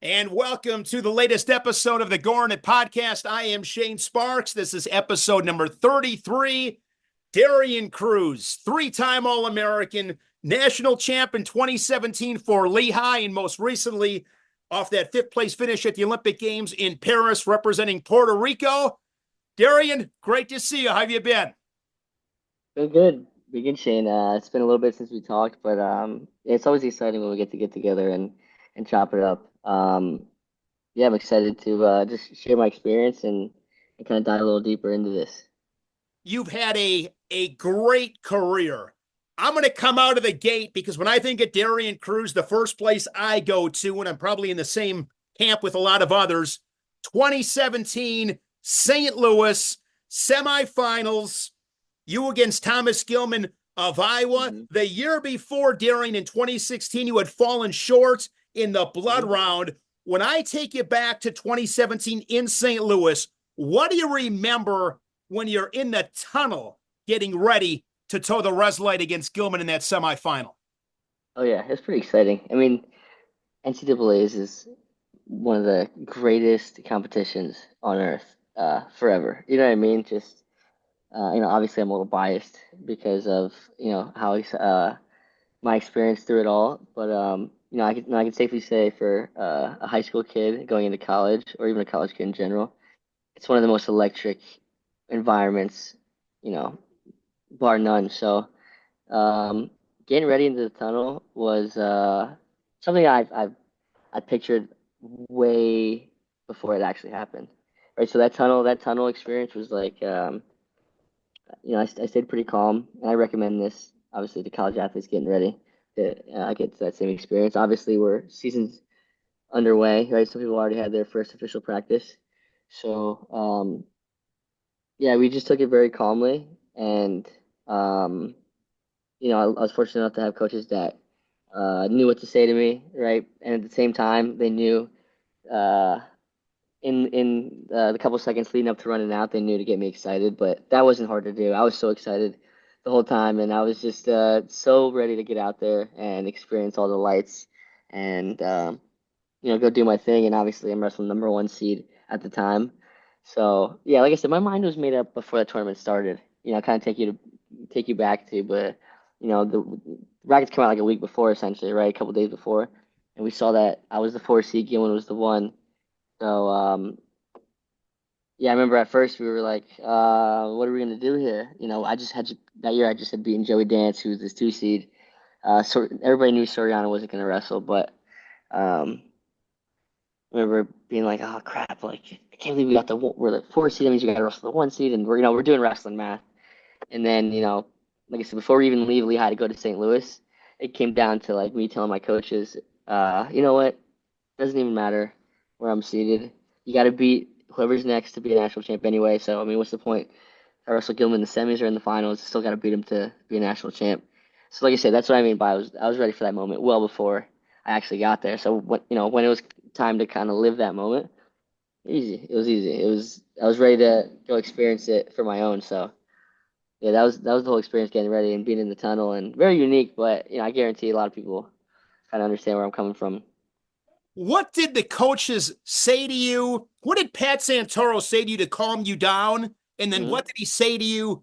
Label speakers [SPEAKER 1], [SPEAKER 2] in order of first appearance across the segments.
[SPEAKER 1] And welcome to the latest episode of the Gornet Podcast. I am Shane Sparks. This is episode number 33. Darian Cruz, three-time All-American, national champ in 2017 for Lehigh, and most recently off that fifth-place finish at the Olympic Games in Paris representing Puerto Rico. Darian, great to see you. How have you been?
[SPEAKER 2] Been good. Been good, Shane. It's been a little bit since we talked, but it's always exciting when we get together and chop it up. Yeah, I'm excited to just share my experience and kind of dive a little deeper into this.
[SPEAKER 1] You've had a great career. I'm going to come out of the gate because when I think of Darian Cruz, the first place I go to, and I'm probably in the same camp with a lot of others, 2017 St. Louis semifinals. You against Thomas Gilman of Iowa.
[SPEAKER 2] hmm
[SPEAKER 1] The year before, Darian, in 2016, you had fallen short in the blood
[SPEAKER 2] hmm
[SPEAKER 1] round. When I take you back to 2017 in St. Louis, what do you remember when you're in the tunnel getting ready to toe the res light against Gilman in that semifinal?
[SPEAKER 2] Oh yeah, it's pretty exciting. I mean, NCAA is one of the greatest competitions on earth, forever. You know what I mean? Just obviously I'm a little biased because of how my experience through it all. But I can safely say for a high school kid going into college, or even a college kid in general, it's one of the most electric environments, you know, bar none. So um, getting ready into the tunnel was something I pictured way before it actually happened. Right, so that tunnel experience was like, I stayed pretty calm, and I recommend this obviously to college athletes getting ready to get to that same experience. Obviously, we're seasons underway, right? Some people already had their first official practice, so yeah, we just took it very calmly, and um, I was fortunate enough to have coaches that knew what to say to me, right? And at the same time, they knew uh, in the couple seconds leading up to running out, they knew to get me excited, but that wasn't hard to do. I was so excited the whole time, and I was just so ready to get out there and experience all the lights and go do my thing. And obviously, I'm wrestling number one seed at the time, so yeah, like I said, my mind was made up before the tournament started. Kind of take you back to, but the brackets came out like a week before, essentially, right? A couple days before, and we saw that I was the four seed, Gilman was the one. So yeah, I remember at first we were like, what are we gonna do here? I just had that year I just had beaten Joey Dance, who was this two seed. So everybody knew Soriano wasn't gonna wrestle, but um, I remember being like, oh crap, like I can't believe we're the four seed. That means we gotta wrestle the one seed, and we're doing wrestling math. And then like I said, before we even leave Lehigh to go to St. Louis, it came down to like me telling my coaches, you know what? Doesn't even matter where I'm seated. You got to beat whoever's next to be a national champ anyway. So I mean, what's the point? I wrestle Gilman in the semis or in the finals. Still got to beat him to be a national champ. So like I said, that's what I mean by I was ready for that moment well before I actually got there. So when it was time to kind of live that moment, easy. It was easy. I was ready to go experience it for my own. So yeah, that was the whole experience getting ready and being in the tunnel and very unique. But I guarantee a lot of people kind of understand where I'm coming from.
[SPEAKER 1] What did the coaches say to you? What did Pat Santoro say to you to calm you down? And then
[SPEAKER 2] hmm
[SPEAKER 1] what did he say to you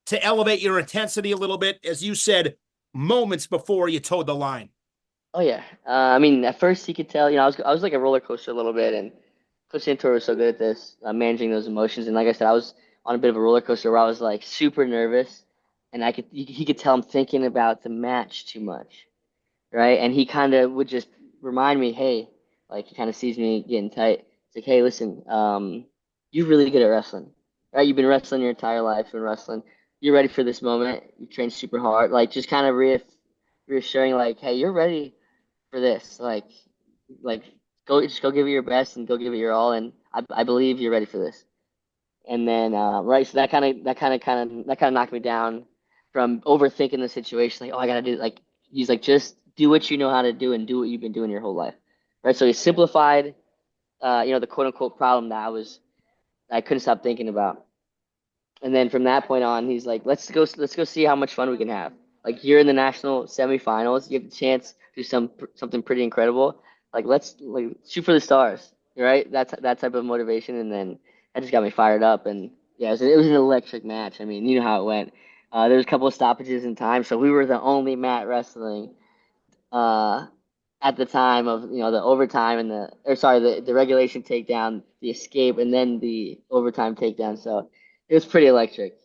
[SPEAKER 1] to elevate your intensity a little bit, as you said, moments before you towed the line?
[SPEAKER 2] Oh yeah. I mean, at first he could tell, I was like a roller coaster a little bit, and Coach Santoro was so good at this, managing those emotions. And like I said, I was on a bit of a roller coaster where I was like super nervous, and he could tell I'm thinking about the match too much, right? And he kind of would just remind me, hey, like he kind of sees me getting tight. It's like, hey, listen, you're really good at wrestling, right? You've been wrestling your entire life, you've been wrestling. You're ready for this moment. You trained super hard, like just kind of reassuring, like, hey, you're ready for this. Like go give it your best and go give it your all. And I believe you're ready for this. And then right, so that kind of knocked me down from overthinking the situation. Like, oh, I gotta do like he's like just do what you know how to do and do what you've been doing your whole life, right? So he simplified, the quote unquote problem that I couldn't stop thinking about. And then from that point on, he's like, let's go see how much fun we can have. Like you're in the national semifinals, you have the chance to do something pretty incredible. like let's like shoot for the stars, right? That's that type of motivation, and then that just got me fired up. And yeah, it was an electric match. I mean, you know how it went. There was a couple of stoppages in time, so we were the only mat wrestling uh, at the time of the overtime and the regulation takedown, the escape, and then the overtime takedown. So it was pretty electric.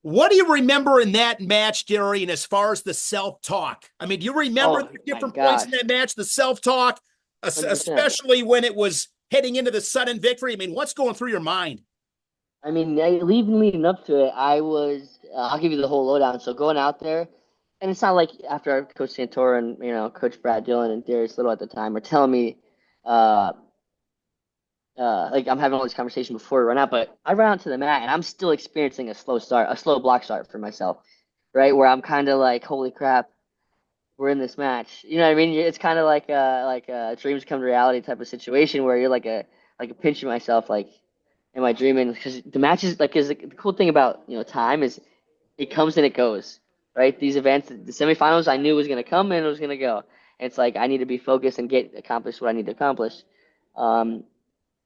[SPEAKER 1] What do you remember in that match, Darian, as far as the self-talk? I mean, do you remember
[SPEAKER 2] Oh
[SPEAKER 1] the
[SPEAKER 2] my
[SPEAKER 1] different points in
[SPEAKER 2] gosh,
[SPEAKER 1] that match, the self-talk,
[SPEAKER 2] 100%.
[SPEAKER 1] especially when it was heading into the sudden victory? I mean, what's going through your mind?
[SPEAKER 2] I mean, leading up to it, I was. I'll give you the whole lowdown. So going out there, and it's not like after Coach Santoro and Coach Brad Dillon and Darius Little at the time are telling me, uh, like I'm having all these conversations before we run out, but I run out to the mat and I'm still experiencing a slow block start for myself, right? Where I'm kind of like, holy crap, we're in this match. You know what I mean? It's kind of like a dreams come to reality type of situation where you're like a pinching myself, like, am I dreaming? Because the match is like, is the cool thing about time is it comes and it goes, right? These events, the semifinals, I knew was gonna come and it was gonna go. And it's like I need to be focused and get accomplished what I need to accomplish. Um,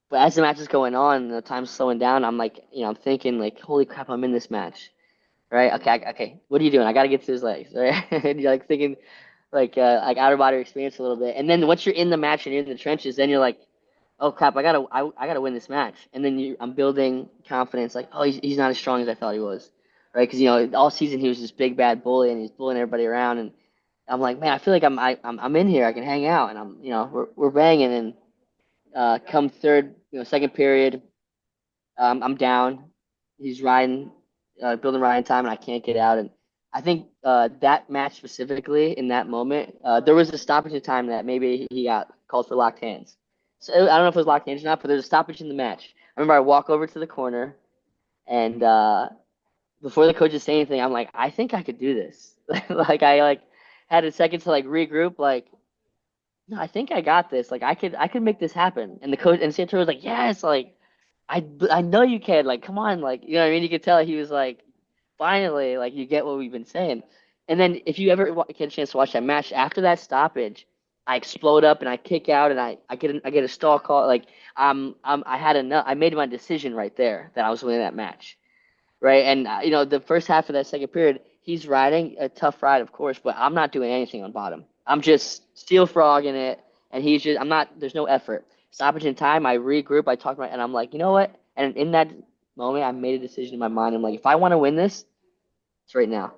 [SPEAKER 2] but as the match is going on, the time's slowing down. I'm like, I'm thinking like, holy crap, I'm in this match, right? Okay, okay, what are you doing? I got to get to his legs, right? And you're like thinking like out of body experience a little bit. And then once you're in the match and you're in the trenches, then you're like, oh crap, I gotta win this match. And then I'm building confidence, like, oh, he's not as strong as I thought he was, right? Because all season he was this big bad bully and he's bullying everybody around. And I'm like, man, I feel like I'm in here. I can hang out, and we're banging. And come third, second period, I'm down. He's building riding time, and I can't get out. And I think that match specifically, in that moment, there was a stoppage in time that maybe he got called for locked hands. So I don't know if it was locked hands or not, but there's a stoppage in the match. I remember I walk over to the corner, and before the coaches say anything, I'm like, I think I could do this. Like I had a second to like regroup, like no, I think I got this. Like I could make this happen. And the coach and Santoro was like, yes, like I know you can. Like come on, like you know what I mean. You could tell he was like, finally, like you get what we've been saying. And then if you ever get a chance to watch that match after that stoppage, I explode up and I kick out and I get a stall call. Like I had enough. I made my decision right there that I was winning that match, right? And the first half of that second period, he's riding a tough ride, of course, but I'm not doing anything on bottom. I'm just steel frogging it, and he's just I'm not. There's no effort. Stoppage in time. I regroup. I talk about, and I'm like, you know what? And in that moment, I made a decision in my mind. I'm like, if I want to win this, it's right now.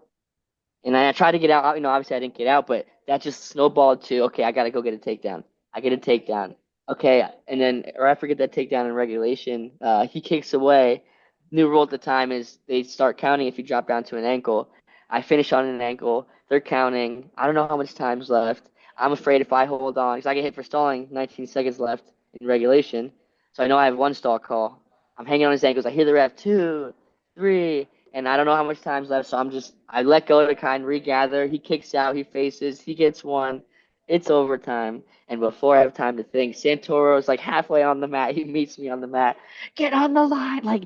[SPEAKER 2] And I tried to get out. Obviously I didn't get out, but that just snowballed to okay, I got to go get a takedown. I get a takedown. Okay, and then or I forget that takedown in regulation. He kicks away. New rule at the time is they start counting if you drop down to an ankle. I finish on an ankle. They're counting. I don't know how much time's left. I'm afraid if I hold on, because I get hit for stalling, 19 seconds left in regulation. So I know I have one stall call. I'm hanging on his ankles. I hear the ref, two, three, and I don't know how much time's left, so I let go to kind of regather. He kicks out, he faces, he gets one. It's overtime, and before I have time to think, Santoro's like halfway on the mat. He meets me on the mat. Get on the line, like,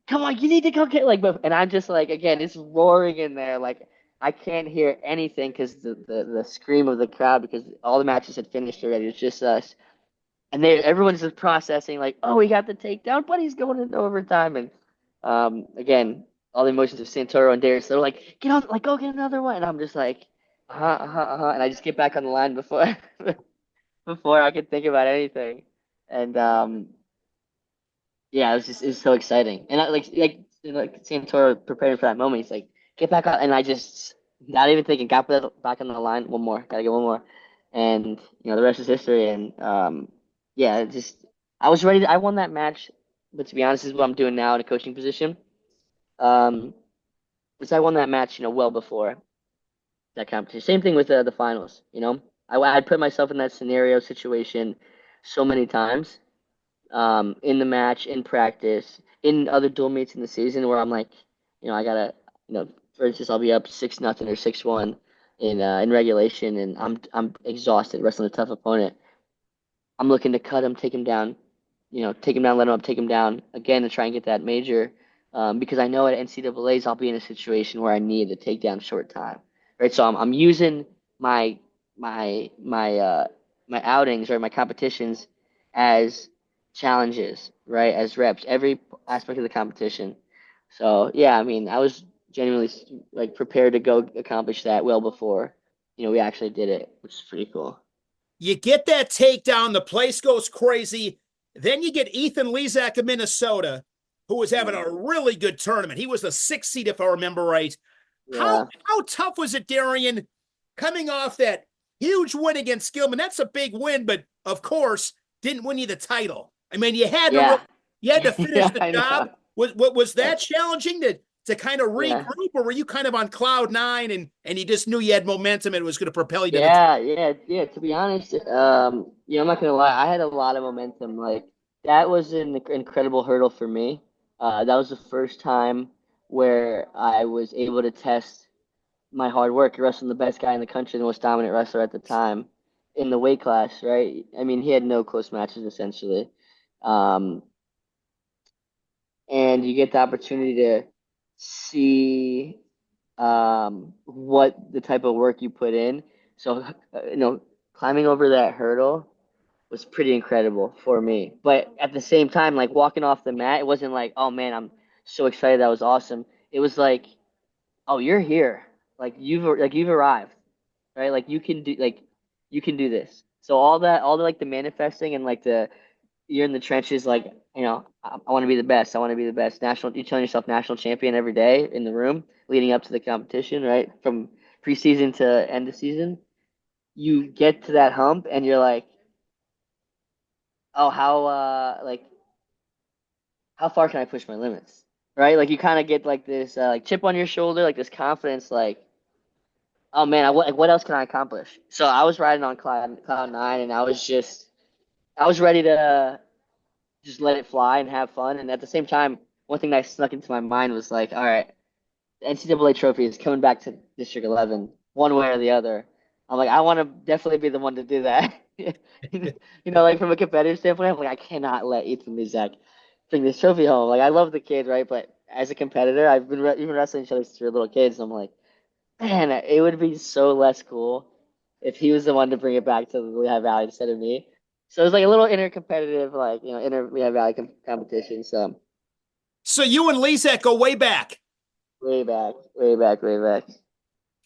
[SPEAKER 2] come on, you need to go get and I'm just like, again, it's roaring in there, like I can't hear anything because the scream of the crowd because all the matches had finished already. It's just us and everyone's just processing like, oh, he got the takedown, but he's going into overtime. And again, all the emotions of Santoro and Darius, they're like, get on, like, go get another one. And I'm just like, and I just get back on the line before before I could think about anything. And yeah, it was so exciting. And like Santoro preparing for that moment, he's like, get back on, and I just not even thinking, back on the line, one more, gotta get one more, and the rest is history. And yeah, it just I was ready. I won that match, but to be honest, this is what I'm doing now in a coaching position. Um, because I won that match, well before that competition. Same thing with the finals. I'd put myself in that scenario situation so many times in the match, in practice, in other dual meets in the season where I'm like, I gotta, for instance, I'll be up 6-0 or 6-1 in regulation, and I'm exhausted wrestling a tough opponent. I'm looking to cut him, take him down, take him down, let him up, take him down again to try and get that major, because I know at NCAA's I'll be in a situation where I need a takedown short time, right? So I'm using my my my outings or my competitions as challenges, right? As reps, every aspect of the competition. So yeah, I mean, I was genuinely like prepared to go accomplish that well before, we actually did it, which is pretty cool.
[SPEAKER 1] You get that takedown, the place goes crazy. Then you get Ethan Lezak of Minnesota, who was having
[SPEAKER 2] Mm.
[SPEAKER 1] a really good tournament. He was the sixth seed, if I remember right. How
[SPEAKER 2] Yeah,
[SPEAKER 1] how tough was it, Darian, coming off that huge win against Gilman? That's a big win, but of course, didn't win you the title. I mean,
[SPEAKER 2] yeah,
[SPEAKER 1] you had to finish
[SPEAKER 2] yeah.
[SPEAKER 1] the
[SPEAKER 2] I
[SPEAKER 1] job.
[SPEAKER 2] know.
[SPEAKER 1] Was
[SPEAKER 2] Yeah,
[SPEAKER 1] that challenging to kind of
[SPEAKER 2] yeah.
[SPEAKER 1] regroup, or were you kind of on cloud nine and you just knew you had momentum and it was going to propel you to the
[SPEAKER 2] Yeah. To be honest, I'm not gonna lie. I had a lot of momentum. Like that was an incredible hurdle for me. That was the first time where I was able to test my hard work, wrestling the best guy in the country, the most dominant wrestler at the time in the weight class, right? I mean, he had no close matches essentially. Um, and you get the opportunity to see what the type of work you put in. So, climbing over that hurdle was pretty incredible for me. But at the same time, like walking off the mat, it wasn't like, oh man, I'm so excited. That was awesome. It was like, oh, you're here. Like you've arrived, right? You can do this. So all the like the manifesting and like the you're in the trenches, like, I want to be the best. I want to be the best. You're telling yourself national champion every day in the room leading up to the competition, right? From preseason to end of season, you get to that hump and you're like, oh, how far can I push my limits? Right? Like you kind of get like this like chip on your shoulder, like this confidence, like, oh man, what else can I accomplish? So I was riding on cloud nine, and I was ready to just let it fly and have fun. And at the same time, one thing that snuck into my mind was like, all right, the NCAA trophy is coming back to District 11, one way or the other. I'm like, I want to definitely be the one to do that. Like from a competitive standpoint, I'm like, I cannot let Ethan Lezak bring this trophy home. Like, I love the kid, right? But as a competitor, you've been wrestling each other since we were little kids. I'm like, man, it would be so less cool if he was the one to bring it back to the Lehigh Valley instead of me. So it was like a little inner competitive, like, inner Lehigh Valley competition. So
[SPEAKER 1] So you and Lezak go way back.
[SPEAKER 2] way back, way back, way back.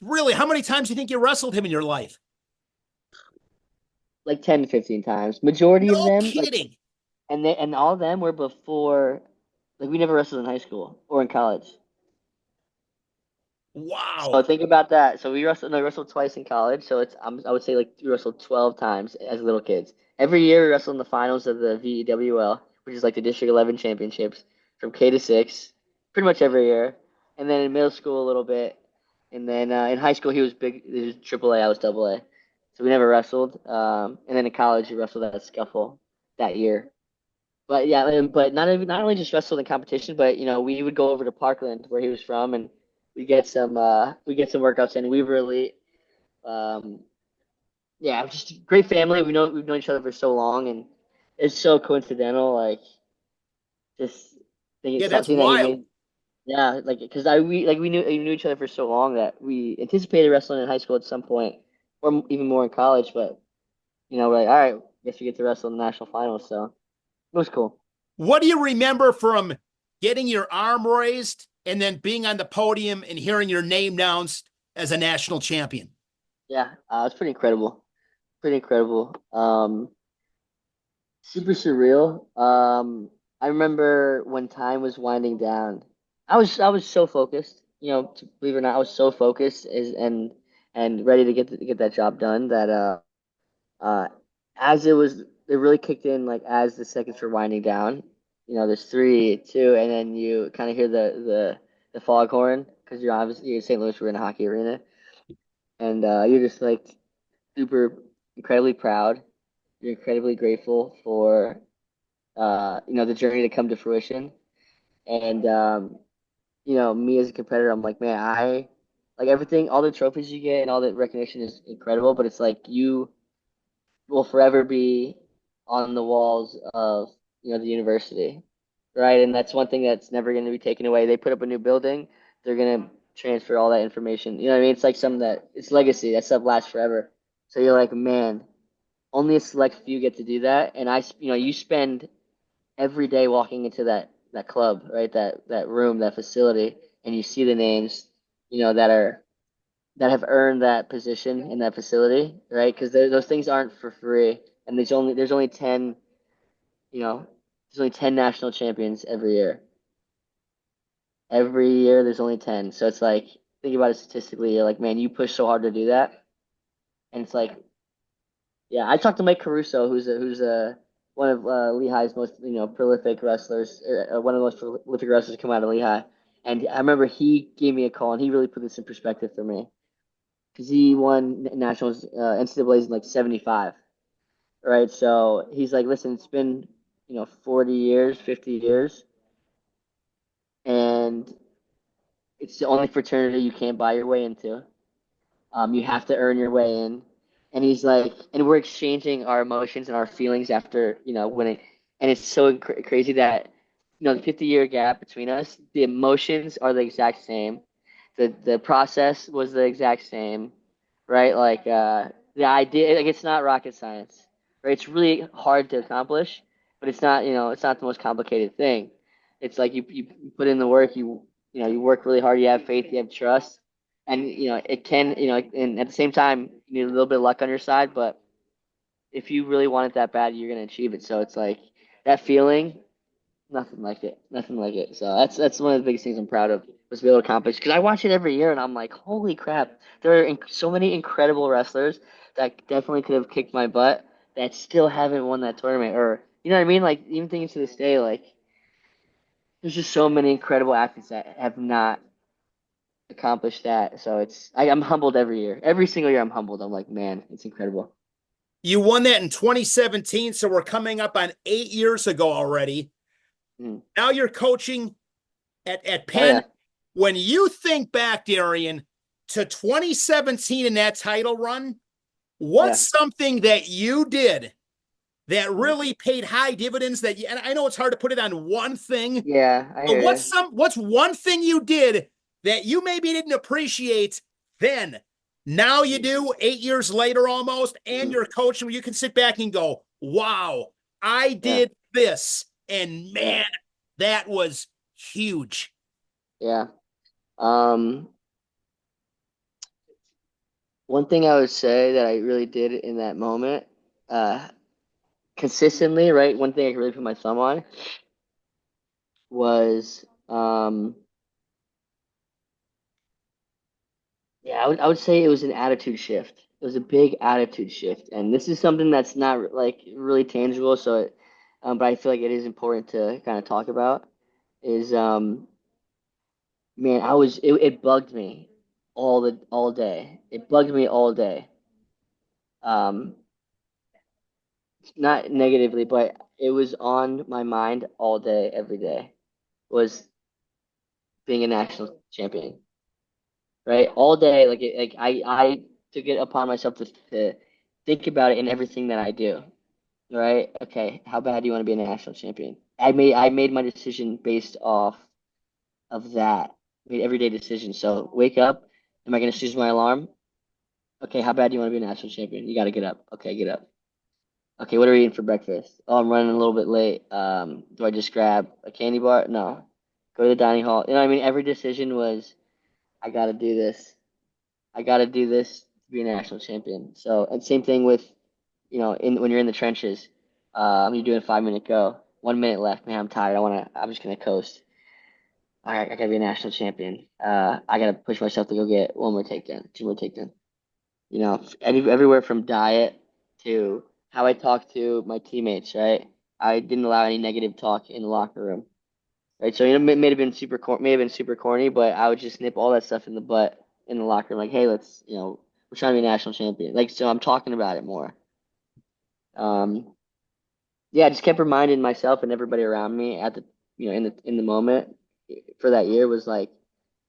[SPEAKER 1] Really, how many times do you think you wrestled him in your life?
[SPEAKER 2] Like 10 to 15 times. Majority of
[SPEAKER 1] No
[SPEAKER 2] them, like,
[SPEAKER 1] kidding.
[SPEAKER 2] and all of them were before, like, we never wrestled in high school or in college. So
[SPEAKER 1] Wow.
[SPEAKER 2] think about that. So we wrestled, no, we wrestled twice in college. So I would say like we wrestled 12 times as little kids. Every year we wrestled in the finals of the VEWL, which is like the District 11 championships from K to 6, pretty much every year. And then in middle school a little bit. And then in high school he was big, he was AAA, I was AA. So we never wrestled. And then in college we wrestled at Scuffle that year. But yeah, but not only just wrestled in competition, but we would go over to Parkland where he was from, and we get some workouts in. We really um yeah, just a great family. We've known each other for so long, and it's so coincidental. Like just
[SPEAKER 1] Yeah, that's
[SPEAKER 2] seeing that he
[SPEAKER 1] wild.
[SPEAKER 2] made, yeah, like because we knew each other for so long that we anticipated wrestling in high school at some point, or even more in college. But we're like, all right, guess we get to wrestle in the national finals. So it was cool.
[SPEAKER 1] What do you remember from getting your arm raised and then being on the podium and hearing your name announced as a national champion?
[SPEAKER 2] Yeah, it's pretty incredible. Pretty incredible. Super surreal. I remember when time was winding down. I was so focused. Believe it or not, I was so focused and ready to get that job done that uh as it really kicked in like as the seconds were winding down. There's three, two, and then you kind of hear the foghorn because you're in St. Louis, we're in a hockey arena, and you're just like super incredibly proud. You're incredibly grateful for the journey to come to fruition. And me as a competitor, I'm like, man, I like everything, all the trophies you get and all the recognition is incredible, but it's like you will forever be on the walls of the university, right? And that's one thing that's never going to be taken away. They put up a new building, they're going to transfer all that information. You know what I mean? It's like some that it's legacy. That stuff lasts forever. So you're like, man, only a select few get to do that. And you spend every day walking into that club, right? That room, that facility, and you see the names, that have earned that position in that facility, right? Because those things aren't for free, and there's only 10, there's only 10 national champions every year. Every year there's only 10. So it's like, think about it statistically. You're like, man, you push so hard to do that, and it's like, yeah. I talked to Mike Caruso, who's one of Lehigh's most prolific wrestlers, one of the most prolific wrestlers to come out of Lehigh. And I remember he gave me a call, and he really put this in perspective for me because he won nationals, NCAA's in like '75, right? So he's like, listen, it's been 40 years, 50 years, and it's the only fraternity you can't buy your way into. You have to earn your way in. And he's like, and we're exchanging our emotions and our feelings after, winning. And it's so crazy that, the 50-year gap between us, the emotions are the exact same. The process was the exact same, right? Like, the idea, like, it's not rocket science, right? It's really hard to accomplish, but it's not the most complicated thing. It's like you put in the work, you work really hard, you have faith, you have trust, and it can, and at the same time you need a little bit of luck on your side, but if you really want it that bad, you're going to achieve it. So it's like that feeling, nothing like it. So that's one of the biggest things I'm proud of, was to be able to accomplish, because I watch it every year and I'm like, holy crap, there are so many incredible wrestlers that definitely could have kicked my butt that still haven't won that tournament, or you know what I mean, like even thinking to this day, like there's just so many incredible athletes that have not accomplished that. So I'm humbled every year. Every single year I'm humbled. I'm like, man, it's incredible.
[SPEAKER 1] You won that in 2017, so we're coming up on 8 years ago already.
[SPEAKER 2] Mm.
[SPEAKER 1] Now you're coaching at
[SPEAKER 2] Oh
[SPEAKER 1] Penn.
[SPEAKER 2] yeah.
[SPEAKER 1] When you think back, Darian, to 2017 in that title run,
[SPEAKER 2] Yeah.
[SPEAKER 1] what's something that you did that really paid high dividends and I know it's hard to put it on one thing,
[SPEAKER 2] Yeah, I
[SPEAKER 1] but
[SPEAKER 2] hear you.
[SPEAKER 1] what's one thing you did that you maybe didn't appreciate then? Now you do 8 years later almost, and
[SPEAKER 2] Mm.
[SPEAKER 1] you're coaching where you can sit back and go, wow, I
[SPEAKER 2] Yeah.
[SPEAKER 1] did this. And
[SPEAKER 2] Yeah.
[SPEAKER 1] man, that was huge.
[SPEAKER 2] Yeah. Um, One thing I would say that I really did in that moment, uh, consistently, right? One thing I could really put my thumb on was, yeah, I would say it was an attitude shift. It was a big attitude shift, and this is something that's not like really tangible. But I feel like it is important to kind of talk about. Is Man, it bugged me all day. It bugged me all day. Um, Not negatively, but it was on my mind all day, every day. Was being a national champion, right? All day, I took it upon myself to think about it in everything that I do, right? Okay, how bad do you want to be a national champion? I made my decision based off of that. Made everyday decisions. So wake up. Am I going to snooze my alarm? Okay, how bad do you want to be a national champion? You got to get up. Okay, get up. Okay, what are we eating for breakfast? Oh, I'm running a little bit late. Do I just grab a candy bar? No. Go to the dining hall. You know what I mean? Every decision was, I got to do this. I got to do this to be a national champion. So, and same thing with, when you're in the trenches, you're doing a 5 minute go. 1 minute left. Man, I'm tired. I'm just going to coast. All right, I got to be a national champion. I got to push myself to go get one more takedown, two more takedown. Everywhere from diet to how I talk to my teammates, right? I didn't allow any negative talk in the locker room, right? So, it may have been super corny, but I would just nip all that stuff in the butt in the locker room. Like, hey, we're trying to be national champion. Like, so I'm talking about it more. Um, yeah, I just kept reminding myself and everybody around me at in the moment for that year was like,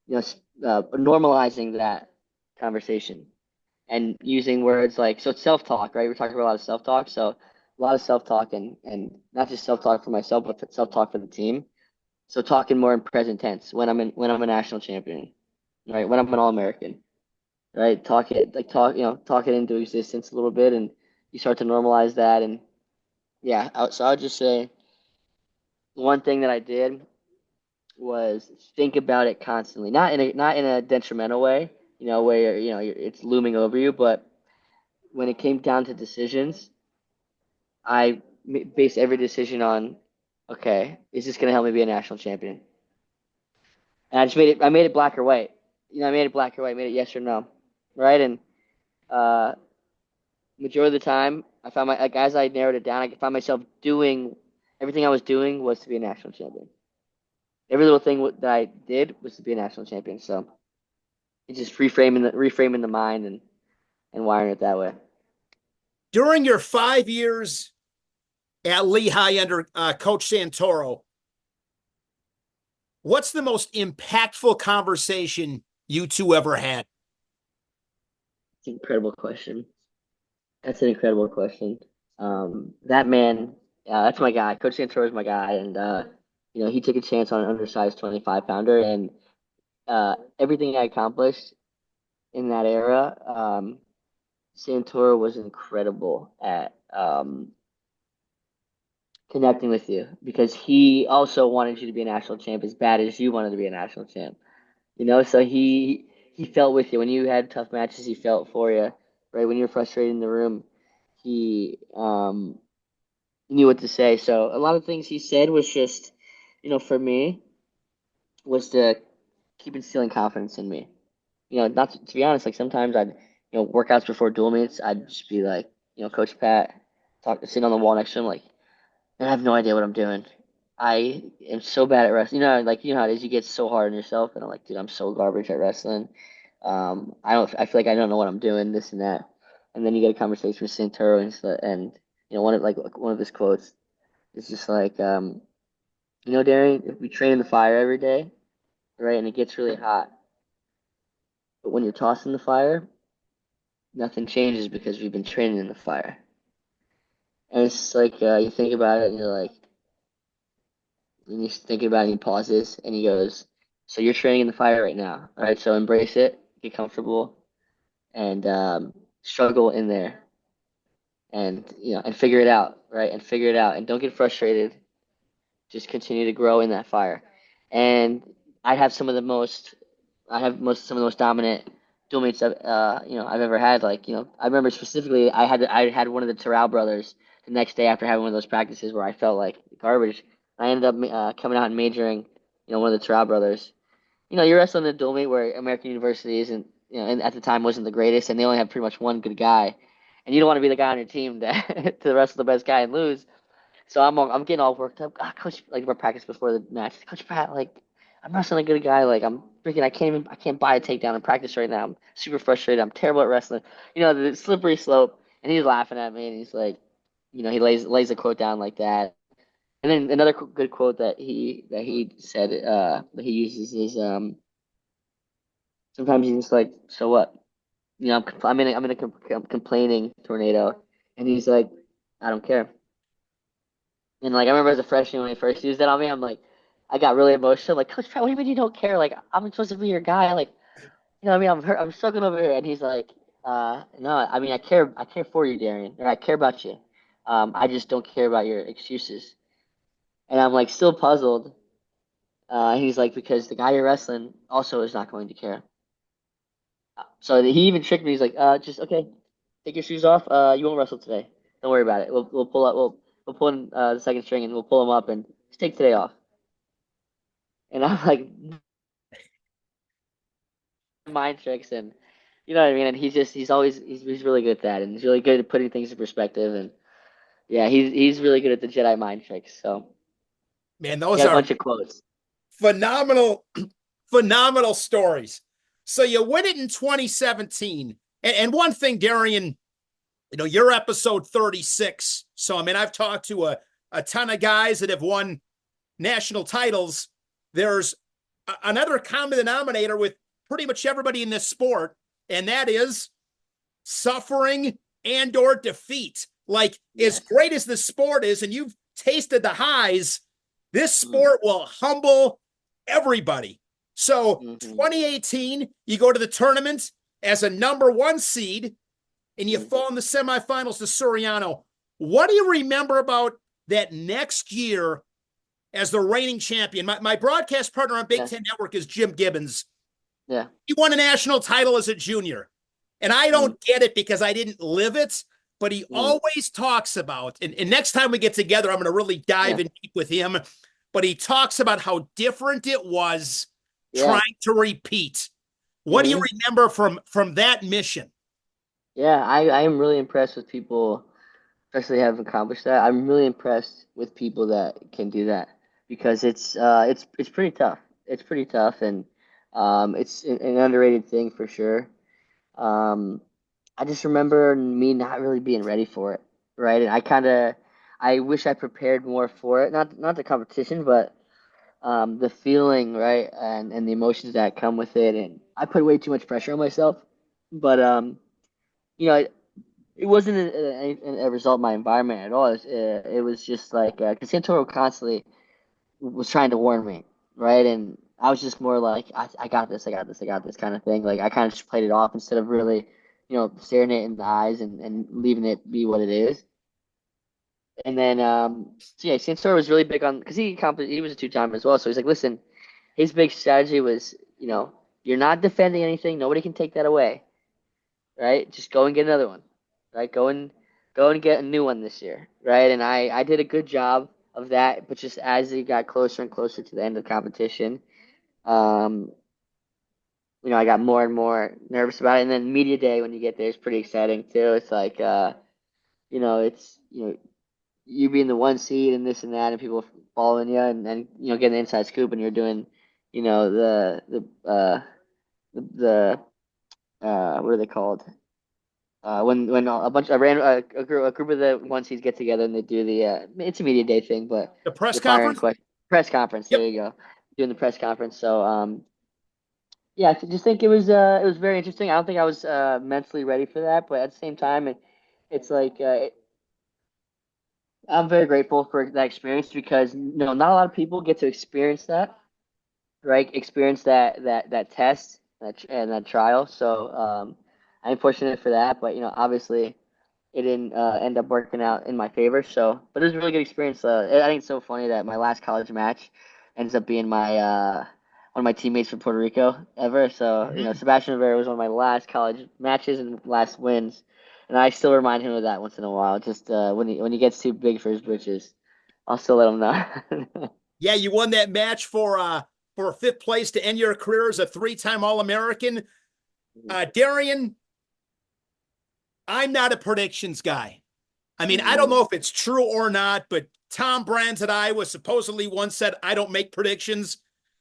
[SPEAKER 2] normalizing that conversation and using words like, so it's self-talk, right? We're talking about a lot of self-talk. So a lot of self-talk, and not just self-talk for myself, but self-talk for the team. So talking more in present tense when I'm a national champion, right? When I'm an All-American, right? Talk it into existence a little bit, and you start to normalize that. And yeah, so I would just say one thing that I did was think about it constantly, not in a detrimental way, where it's looming over you, but when it came down to decisions, I based every decision on, okay, is this going to help me be a national champion? And I made it black or white. I made it black or white, made it yes or no, right? And uh, majority of the time, I found like as I narrowed it down, I found myself doing everything I was doing was to be a national champion. Every little thing that I did was to be a national champion. So it's just reframing the mind and wiring it that way.
[SPEAKER 1] During your 5 years at Lehigh under Coach Santoro, what's the most impactful conversation you two ever had?
[SPEAKER 2] It's an incredible question. That's an incredible question. That man, that's my guy. Coach Santoro is my guy, and he took a chance on an undersized 25-pounder, and everything I accomplished in that era, Santoro was incredible at connecting with you because he also wanted you to be a national champ as bad as you wanted to be a national champ. So he felt with you when you had tough matches. He felt for you, right? When you were frustrated in the room, he knew what to say. So a lot of things he said was just, for me, was to keep instilling confidence in me. Not to be honest, like sometimes I'd, workouts before dual meets, I'd just be like, Coach Pat, sitting on the wall next to him, like, I have no idea what I'm doing. I am so bad at wrestling. Like how it is. You get so hard on yourself, and I'm like, dude, I'm so garbage at wrestling. I feel like I don't know what I'm doing, this and that. And then you get a conversation with Santoro, and one of his quotes is just like, Darian, if we train in the fire every day, right, and it gets really hot, but when you're tossed in the fire, nothing changes because we've been training in the fire. And it's like you think about it, and you're like, and he's thinking about it, and he pauses, and he goes, "So you're training in the fire right now, all right? So embrace it, get comfortable, and struggle in there, and and figure it out, right? And figure it out, and don't get frustrated. Just continue to grow in that fire." And I have some of the most, some of the most dominant dual mates I've ever had. Like I remember specifically, I had one of the Terrell brothers the next day after having one of those practices where I felt like garbage. I ended up coming out and majoring, one of the Terrell brothers. You're wrestling a dual meet where American University isn't, and at the time wasn't the greatest, and they only have pretty much one good guy, and you don't want to be the guy on your team to to wrestle the best guy and lose. So I'm getting all worked up. Ah, Coach, like we're practice before the match. Coach Pat, like I'm wrestling a good guy. Like I'm freaking, I can't buy a takedown in practice right now. I'm super frustrated. I'm terrible at wrestling. The slippery slope. And he's laughing at me, and he's like, he lays a quote down like that. And then another good quote that he said that he uses is sometimes he's just like, so what? I'm in a complaining tornado, and he's like, I don't care. And like I remember as a freshman when he first used that on me, I'm like, I got really emotional. Like, Coach Pratt, what do you mean you don't care? Like, I'm supposed to be your guy. Like, what I mean? I'm hurt. I'm struggling over here. And he's like, no, I mean, I care for you, Darian, or I care about you. I just don't care about your excuses. And I'm like, still puzzled. He's like, because the guy you're wrestling also is not going to care. So he even tricked me. He's like, just okay, take your shoes off. You won't wrestle today. Don't worry about it. We'll pull up. We'll pull in the second string and we'll pull him up and just take today off. And I'm like, mind tricks, and you know what I mean. And he's really good at that, and he's really good at putting things in perspective. And yeah, he's really good at the Jedi mind tricks. So
[SPEAKER 1] Man,
[SPEAKER 2] he
[SPEAKER 1] those
[SPEAKER 2] had a
[SPEAKER 1] are
[SPEAKER 2] bunch of quotes.
[SPEAKER 1] phenomenal, phenomenal stories. So you win it in 2017. And one thing, Darian, you're episode 36. So, I mean, I've talked to a ton of guys that have won national titles. There's another common denominator with pretty much everybody in this sport, and that is suffering and or defeat. Like, as
[SPEAKER 2] Yes.
[SPEAKER 1] great as the sport is, and you've tasted the highs, this sport will humble everybody. So
[SPEAKER 2] Mm-hmm.
[SPEAKER 1] 2018, you go to the tournament as a number one seed. and you fall in the semifinals to Soriano. What do you remember about that next year as the reigning champion? My broadcast partner on Big Ten Network is Jim Gibbons.
[SPEAKER 2] Yeah.
[SPEAKER 1] He won a national title as a junior. And I don't get it because I didn't live it, but he always talks about, and next time we get together, I'm going to really dive in deep with him, but he talks about how different it was trying to repeat. What do you remember from that mission?
[SPEAKER 2] Yeah, I am really impressed with people, especially have accomplished that. I'm really impressed with people that can do that because it's pretty tough. It's pretty tough, and it's an underrated thing for sure. Um, I just remember me not really being ready for it, right? And I wish I prepared more for it. Not the competition, but the feeling, right, and the emotions that come with it. And I put way too much pressure on myself, but you know, it wasn't a result of my environment at all. It was just like because Santoro constantly was trying to warn me, right? And I was just more like, I got this, I got this kind of thing. Like I kind of just played it off instead of really, staring it in the eyes and leaving it be what it is. And then, so yeah, Santoro was really big on because he was a two-time as well. So he's like, listen, his big strategy was, you're not defending anything. Nobody can take that away, right? Just go and get another one, right? Go and get a new one this year, right? And I did a good job of that, but just as it got closer and closer to the end of the competition, um, I got more and more nervous about it. And then media day when you get there is pretty exciting too. It's like, it's you being the one seed and this and that, and people following you, and getting the inside scoop, and you're doing, the what are they called? When a bunch a random a group of the one seeds get together and they do the it's a media day thing, but
[SPEAKER 1] The press
[SPEAKER 2] the firing
[SPEAKER 1] conference?
[SPEAKER 2] question press conference.
[SPEAKER 1] Yep.
[SPEAKER 2] There you go, doing the press conference. So yeah, I just think it was very interesting. I don't think I was mentally ready for that, but at the same time, it's like I'm very grateful for that experience because not a lot of people get to experience that, right? Experience that test and that trial. So I'm fortunate for that, but obviously it didn't end up working out in my favor. So, but it was a really good experience. I think it's so funny that my last college match ends up being my one of my teammates from Puerto Rico ever. So, Sebastian Rivera was one of my last college matches and last wins, and I still remind him of that once in a while. Just when he gets too big for his britches, I'll still let him know.
[SPEAKER 1] Yeah, you won that match for fifth place to end your career as a three-time All-American. Darian, I'm not a predictions guy. I mean, I don't know if it's true or not, but Tom Brands at Iowa supposedly once said, I don't make predictions.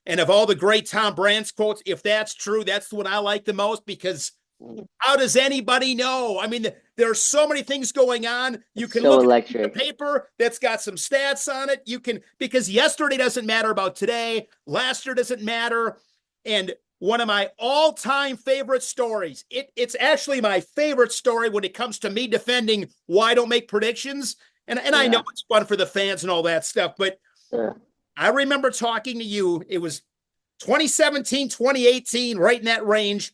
[SPEAKER 1] And of all the great Tom Brands quotes, if that's true, that's the one I like the most because how does anybody know? I mean, there are so many things going on. You
[SPEAKER 2] It's
[SPEAKER 1] can
[SPEAKER 2] so
[SPEAKER 1] look at the
[SPEAKER 2] electric.
[SPEAKER 1] paper that's got some stats on it. You can, because yesterday doesn't matter about today. Last year doesn't matter. And one of my all-time favorite stories, it's actually my favorite story when it comes to me defending why I don't make predictions. And I know it's fun for the fans and all that stuff, but I remember talking to you. It was 2017, 2018, right in that range.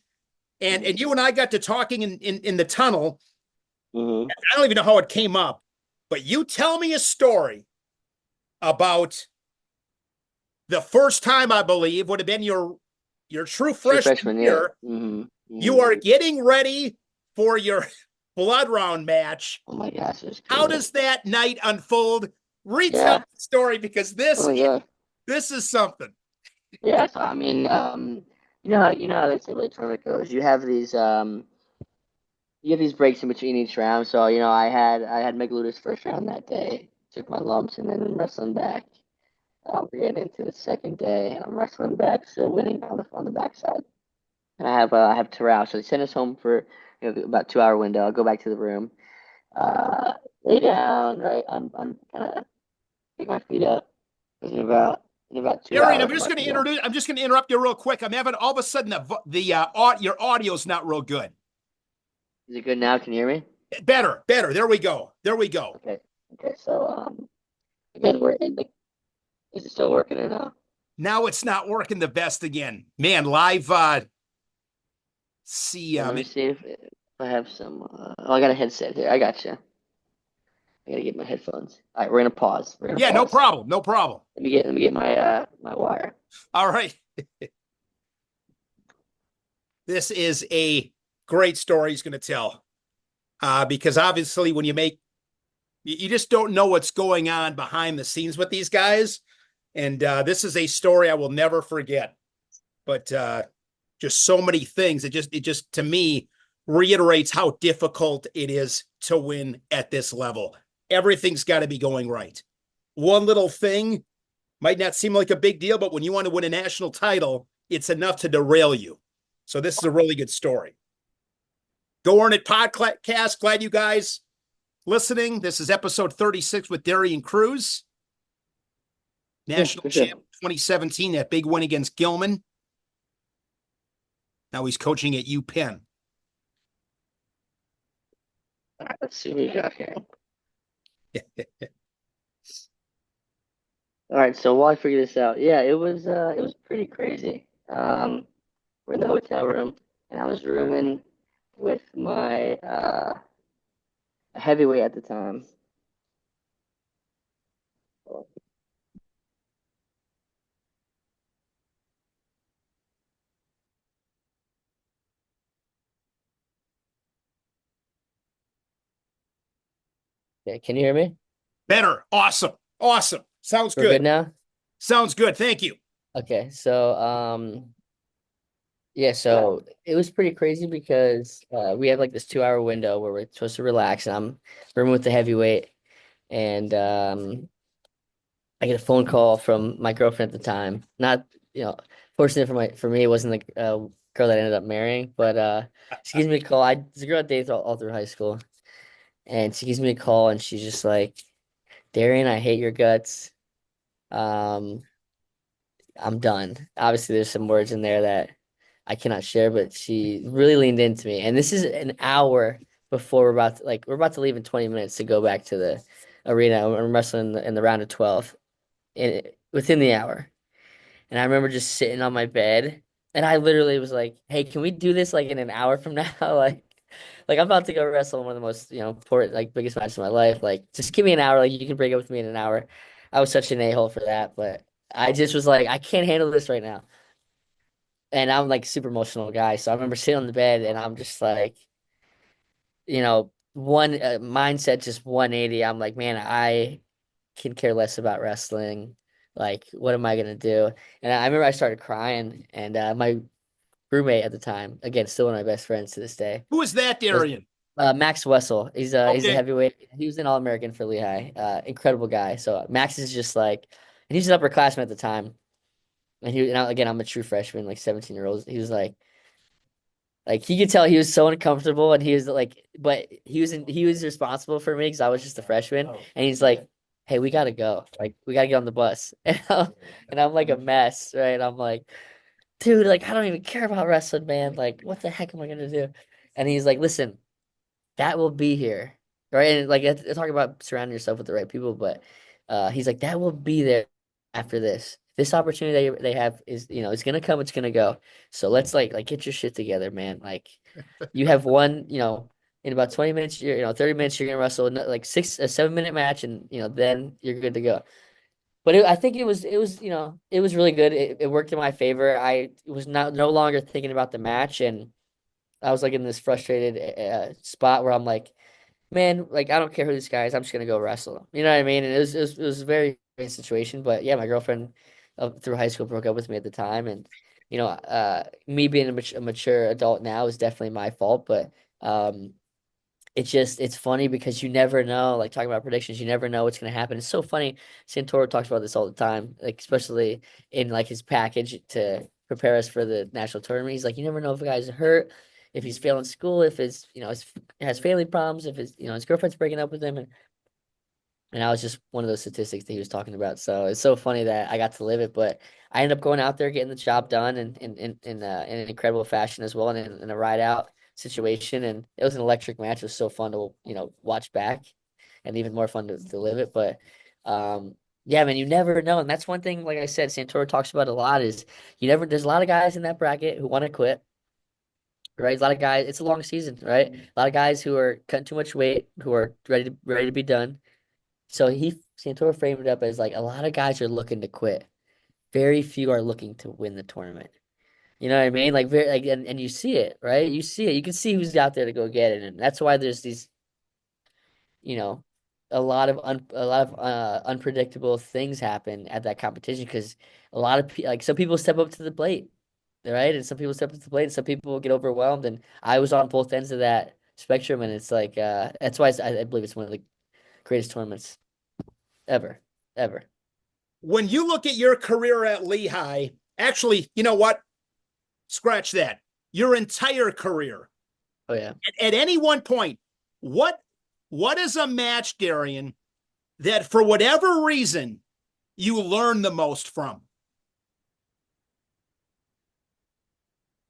[SPEAKER 1] And you and I got to talking in the tunnel.
[SPEAKER 2] Mm-hmm.
[SPEAKER 1] I don't even know how it came up, but you tell me a story about the first time, I believe, would have been your true freshman year.
[SPEAKER 2] Mm-hmm.
[SPEAKER 1] You are getting ready for your blood round match.
[SPEAKER 2] Oh my gosh, it was
[SPEAKER 1] How
[SPEAKER 2] crazy.
[SPEAKER 1] does that night unfold? Retell the story because
[SPEAKER 2] Oh my God.
[SPEAKER 1] this is something.
[SPEAKER 2] Yeah, so I mean, you know how the NCAA tournament goes. You have these breaks in between each round. So I had Megalood's first round that day. Took my lumps and then I'm wrestling back. We're getting into the second day and I'm wrestling back, still winning on the backside. And I have Terrell, so they send us home for about 2 hour window. I'll go back to the room, lay down, right? I'm kind of pick my feet up. In about two
[SPEAKER 1] Darian,
[SPEAKER 2] hours, I'm about to go.
[SPEAKER 1] I'm just going to interrupt you real quick. I'm having all of a sudden your audio's not real good.
[SPEAKER 2] Is it good now? Can you hear me?
[SPEAKER 1] Better. There we go.
[SPEAKER 2] Okay. Okay. So again, is it still working or no?
[SPEAKER 1] Now it's not working the best again. Man, live see
[SPEAKER 2] Let me see if I have some. Oh, I got a headset here. I got you. I gotta get my headphones. All right, we're gonna pause. We're gonna
[SPEAKER 1] Yeah, no
[SPEAKER 2] pause.
[SPEAKER 1] problem. No problem.
[SPEAKER 2] Let me get my my wire.
[SPEAKER 1] All right. This is a great story he's going to tell because obviously when you just don't know what's going on behind the scenes with these guys. And this is a story I will never forget. But just so many things. It just to me reiterates how difficult it is to win at this level. Everything's got to be going right. One little thing might not seem like a big deal, but when you want to win a national title, it's enough to derail you. So this is a really good story. Go Earn It podcast. Glad you guys listening. This is episode 36 with Darian Cruz,
[SPEAKER 2] Yeah,
[SPEAKER 1] national
[SPEAKER 2] for sure.
[SPEAKER 1] champ 2017, that big win against Gilman. Now he's coaching at UPenn.
[SPEAKER 2] All right, let's see what we got here. All right, so while I figure this out, yeah, it was pretty crazy. We're in the hotel room, and I was rooming with my heavyweight at the time. Okay, can you hear me?
[SPEAKER 1] Better. Awesome. Awesome. Sounds
[SPEAKER 2] We're good
[SPEAKER 1] good.
[SPEAKER 2] now?
[SPEAKER 1] Sounds good. Thank you.
[SPEAKER 2] Okay, so yeah, so it was pretty crazy because we have like this 2 hour window where we're supposed to relax, and I'm rooming with the heavyweight, and I get a phone call from my girlfriend at the time. Not, fortunate for me, it wasn't the girl that I ended up marrying, but she gives me a call. It's a girl I dated all through high school, and she gives me a call, and she's just like, "Darian, I hate your guts. Um, I'm done." Obviously, there's some words in there that I cannot share, but she really leaned into me. And this is an hour before we're about to leave in 20 minutes to go back to the arena. I'm wrestling in the round of 12 within the hour. And I remember just sitting on my bed, and I literally was like, "Hey, can we do this like in an hour from now?" Like I'm about to go wrestle in one of the most, important, like biggest matches of my life. Like, just give me an hour. Like, you can break up with me in an hour. I was such an a-hole for that, but I just was like, I can't handle this right now. And I'm like super emotional guy, so I remember sitting on the bed, and I'm just like, one mindset just 180. I'm like, man, I can care less about wrestling. Like, what am I gonna do? And I remember I started crying, and my roommate at the time, again, still one of my best friends to this day,
[SPEAKER 1] Who is that,
[SPEAKER 2] was
[SPEAKER 1] Darian?
[SPEAKER 2] Max Wessel. He's a
[SPEAKER 1] Okay.
[SPEAKER 2] heavyweight. He was an All-American for Lehigh. Incredible guy. So Max is just like, and he's an upperclassman at the time. Again, I'm a true freshman, like 17-year-old. He was like he could tell he was so uncomfortable, and he was like, but he was responsible for me because I was just a freshman, and he's like, "Hey, we gotta go. Like, we gotta get on the bus." And I'm like a mess, right? I'm like, "Dude, like, I don't even care about wrestling, man. Like, what the heck am I gonna do?" And he's like, "Listen, that will be here, right?" And like, I talk about surrounding yourself with the right people, but he's like, "That will be there after this. This opportunity they have is, it's gonna come, it's gonna go. So let's like get your shit together, man. Like, you have one, in about 20 minutes, 30 minutes, you're gonna wrestle like a 7 minute match, and then you're good to go." But I think it was really good. It worked in my favor. I was not no longer thinking about the match, and I was like in this frustrated spot where I'm like, man, like, I don't care who this guy is. I'm just gonna go wrestle. You know what I mean? And it was a very great situation. But yeah, my girlfriend through high school broke up with me at the time, and me being a mature adult now is definitely my fault. But it's funny because you never know. Like, talking about predictions, you never know what's gonna happen. It's so funny. Santoro talks about this all the time, like especially in like his package to prepare us for the national tournament. He's like, you never know if a guy's hurt, if he's failing school, if has family problems, if his girlfriend's breaking up with him, and I was just one of those statistics that he was talking about. So it's so funny that I got to live it, but I ended up going out there, getting the job done in an incredible fashion as well, and in a ride out situation. And it was an electric match. It was so fun to, watch back, and even more fun to live it. But yeah, man, you never know. And that's one thing, like I said, Santoro talks about a lot is there's a lot of guys in that bracket who want to quit.
[SPEAKER 3] right? A lot of guys. It's a long season, right? A lot of guys who are cutting too much weight, who are ready to be done. So Santoro framed it up as like a lot of guys are looking to quit. Very few are looking to win the tournament. You know what I mean? Like very like and you see it, right? You see it. You can see who's out there to go get it, and that's why there's these, you know, a lot of unpredictable things happen at that competition because a lot of like some people step up to the plate, right? And some people step up to the plate, and some people get overwhelmed. And I was on both ends of that spectrum, and it's like that's why I believe it's one of the greatest tournaments ever, ever.
[SPEAKER 1] When you look at your career at Lehigh, actually, you know what? Scratch that. Your entire career.
[SPEAKER 3] Oh yeah.
[SPEAKER 1] At any one point, what what is a match, Darian, that for whatever reason you learn the most from?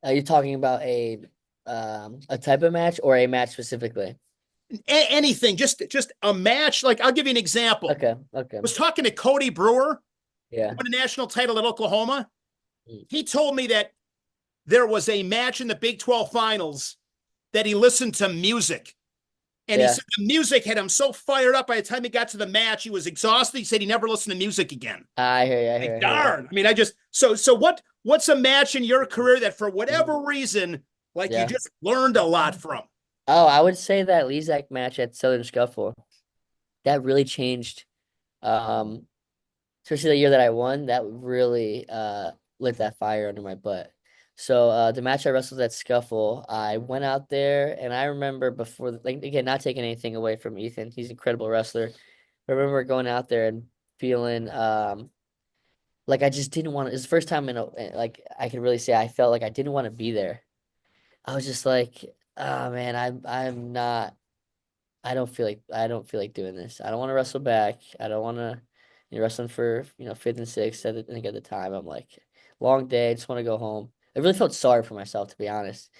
[SPEAKER 3] Are you talking about a type of match or a match specifically?
[SPEAKER 1] Anything, just a match. Like I'll give you an example.
[SPEAKER 3] Okay, okay.
[SPEAKER 1] I was talking to Cody Brewer,
[SPEAKER 3] Yeah.
[SPEAKER 1] won a national title at Oklahoma.
[SPEAKER 3] Mm.
[SPEAKER 1] He told me that there was a match in the Big 12 finals that he listened to music. And he
[SPEAKER 3] Yeah.
[SPEAKER 1] said the music had him so fired up by the time he got to the match, he was exhausted. He said he never listened to music again.
[SPEAKER 3] I hear you, I hear
[SPEAKER 1] Like,
[SPEAKER 3] you, I hear you.
[SPEAKER 1] darn. I mean, I just so what's a match in your career that for whatever reason, like you
[SPEAKER 3] Yeah.
[SPEAKER 1] just learned a lot from?
[SPEAKER 3] Oh, I would say that Lezak match at Southern Scuffle, that really changed. Um, Especially the year that I won, that really lit that fire under my butt. So the match I wrestled at Scuffle, I went out there and I remember before, like again, not taking anything away from Ethan, he's an incredible wrestler. I remember going out there and feeling like I just didn't want to. It's the first time like I could really say I felt like I didn't want to be there. I was just like, oh man, I'm not. I don't feel like doing this. I don't want to wrestle back. I don't want to, wrestling for, fifth and sixth. I think at the time I'm like, long day. I just want to go home. I really felt sorry for myself, to be honest.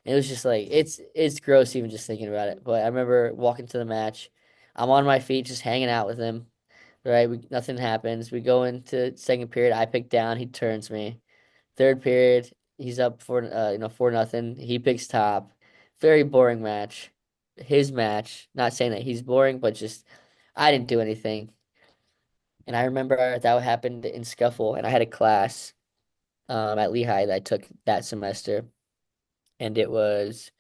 [SPEAKER 3] And it was just like it's gross even just thinking about it. But I remember walking to the match. I'm on my feet, just hanging out with him. Right, nothing happens. We go into second period. I pick down. He turns me. Third period, he's up for 4-0. He picks top. Very boring match. His match. Not saying that he's boring, but just I didn't do anything. And I remember that happened in Scuffle, and I had a class at Lehigh that I took that semester, and it was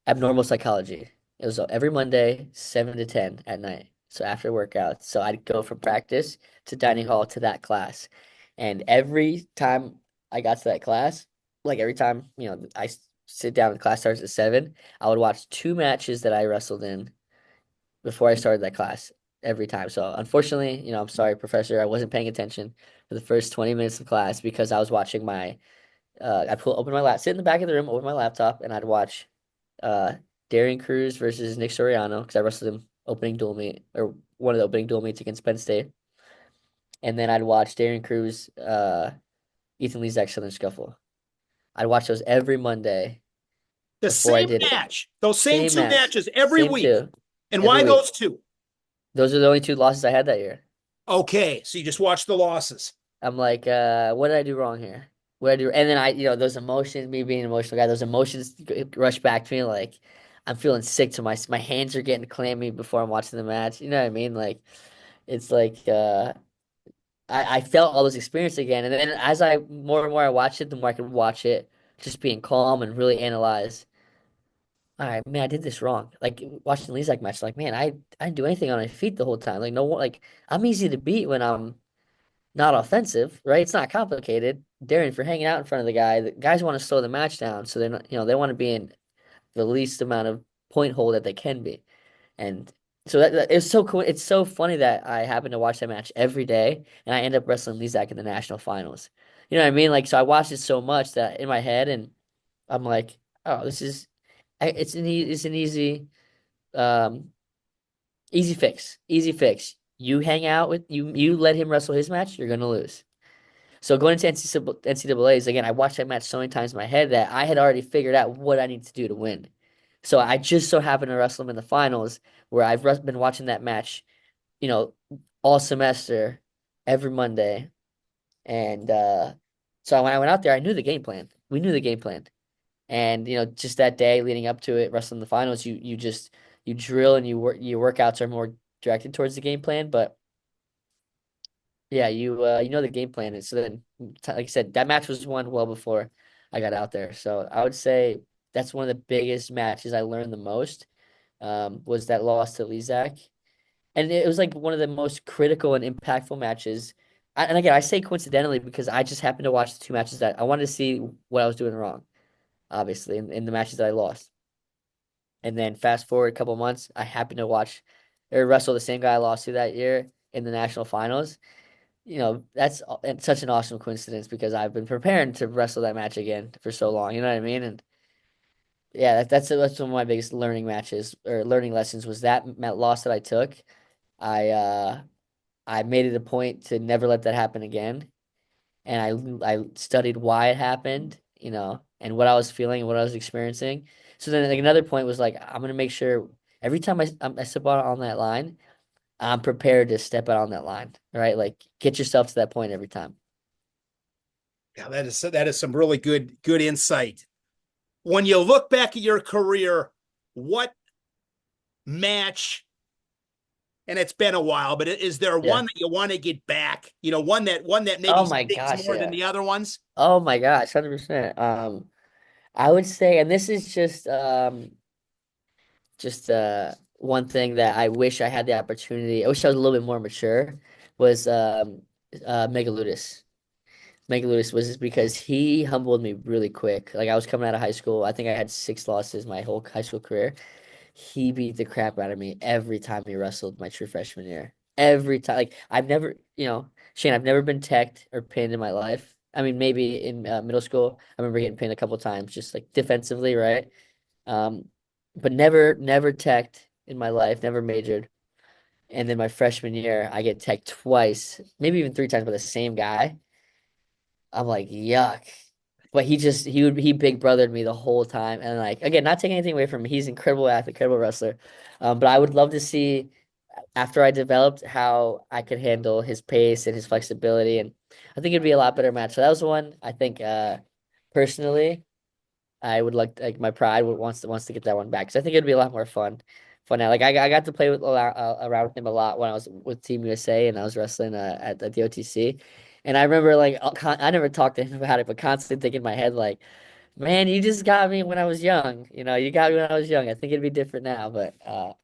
[SPEAKER 3] abnormal psychology. It was every Monday, 7 to 10 at night. So after workouts. So I'd go from practice to dining hall to that class. And every time I got to that class, like every time, sit down and class starts at 7, I would watch two matches that I wrestled in before I started that class every time. So unfortunately, I'm sorry, professor, I wasn't paying attention for the first 20 minutes of class because I was watching open my sit in the back of the room, open my laptop, and I'd watch uh, Darian Cruz versus Nick Soriano because I wrestled him opening dual meet or one of the opening dual meets against Penn State, and then I'd watch Darian Cruz, Ethan Lee's Southern Scuffle. I'd watch those every Monday
[SPEAKER 1] The
[SPEAKER 3] before I
[SPEAKER 1] same
[SPEAKER 3] did it.
[SPEAKER 1] match, those same
[SPEAKER 3] Same
[SPEAKER 1] two
[SPEAKER 3] match,
[SPEAKER 1] matches every
[SPEAKER 3] same
[SPEAKER 1] week.
[SPEAKER 3] two,
[SPEAKER 1] And
[SPEAKER 3] every
[SPEAKER 1] why
[SPEAKER 3] week.
[SPEAKER 1] those two?
[SPEAKER 3] Those are the only two losses I had that year.
[SPEAKER 1] Okay, so you just watch the losses.
[SPEAKER 3] I'm like, what did I do wrong here? What did I do? And then those emotions, me being an emotional guy, those emotions rush back to me. Like, I'm feeling sick to my hands are getting clammy before I'm watching the match. You know what I mean? Like, it's like, I felt all those experiences again. And then as more and more I watched it, the more I could watch it, just being calm and really analyze. All right, man, I did this wrong. Like watching the Lezak match, like, man, I didn't do anything on my feet the whole time. Like, no one, like, I'm easy to beat when I'm not offensive, right? It's not complicated. Darian, for hanging out in front of the guys want to slow the match down, so they're not, they want to be in the least amount of point hole that they can be. And so it's so cool. It's so funny that I happen to watch that match every day, and I end up wrestling Lezak in the national finals. You know what I mean? Like, so I watched it so much that in my head, and I'm like, oh, it's an um, easy fix, easy fix. You hang out with you let him wrestle his match, you're gonna lose. So going into NCAA's again, I watched that match so many times in my head that I had already figured out what I need to do to win. So I just so happened to wrestle him in the finals, where been watching that match, you know, all semester, every Monday, and so when I went out there, I knew the game plan. We knew the game plan, And just that day leading up to it, wrestling the finals, you drill and your workouts are more directed towards the game plan. But yeah, you know the game plan is. So then, like I said, that match was won well before I got out there. So I would say that's one of the biggest matches I learned the most. Was that loss to Lizak. And it was like one of the most critical and impactful matches. And again, I say coincidentally because I just happened to watch the two matches that I wanted to see what I was doing wrong, obviously, in the matches that I lost. And then fast forward a couple months, I happened to watch or wrestle the same guy I lost to that year in the national finals. It's such an awesome coincidence because I've been preparing to wrestle that match again for so long. You know what I mean? And yeah, that's one of my biggest learning matches or learning lessons was that loss that I took. I uh I made it a point to never let that happen again. And I studied why it happened, and what I was feeling and what I was experiencing. So then like another point was like I'm gonna make sure every time I step out on that line, I'm prepared to step out on that line, right? Like get yourself to that point every time.
[SPEAKER 1] Yeah, that is some really good insight. When you look back at your career, what match, and it's been a while, but is there
[SPEAKER 3] Yeah.
[SPEAKER 1] one that you want to get back? One that maybe
[SPEAKER 3] Oh my
[SPEAKER 1] stings
[SPEAKER 3] gosh,
[SPEAKER 1] more than
[SPEAKER 3] yeah.
[SPEAKER 1] the other ones?
[SPEAKER 3] Oh my gosh, 100%. I would say, and this is just one thing that I wish I had the opportunity. I wish I was a little bit more mature. Was Megaludis. Megaludis was because he humbled me really quick. Like I was coming out of high school. I think I had 6 losses my whole high school career. He beat the crap out of me every time he wrestled my true freshman year. Every time, like I've never, Shane, I've never been teched or pinned in my life. I mean, maybe in middle school, I remember getting pinned a couple times, just like defensively, right? Um, but never teched in my life, never majored. And then my freshman year, I get teched twice, maybe even 3 times by the same guy. I'm like, yuck. But he big brothered me the whole time. And like again, not taking anything away from him. He's an incredible athlete, incredible wrestler. But I would love to see after I developed how I could handle his pace and his flexibility. And I think it'd be a lot better match. So that was one I think personally I would like my pride would wants to get that one back because I think it'd be a lot more fun now. Like I got to play with around with him a lot when I was with Team USA and I was wrestling at the OTC, and I remember like I never talked to him about it, but constantly thinking in my head like, man, you just got me when I was young. You got me when I was young. I think it'd be different now, but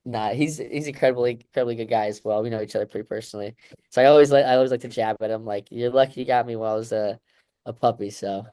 [SPEAKER 3] nah, he's incredibly good guy as well. We know each other pretty personally, so I always like to jab at him like, you're lucky you got me while I was a puppy. So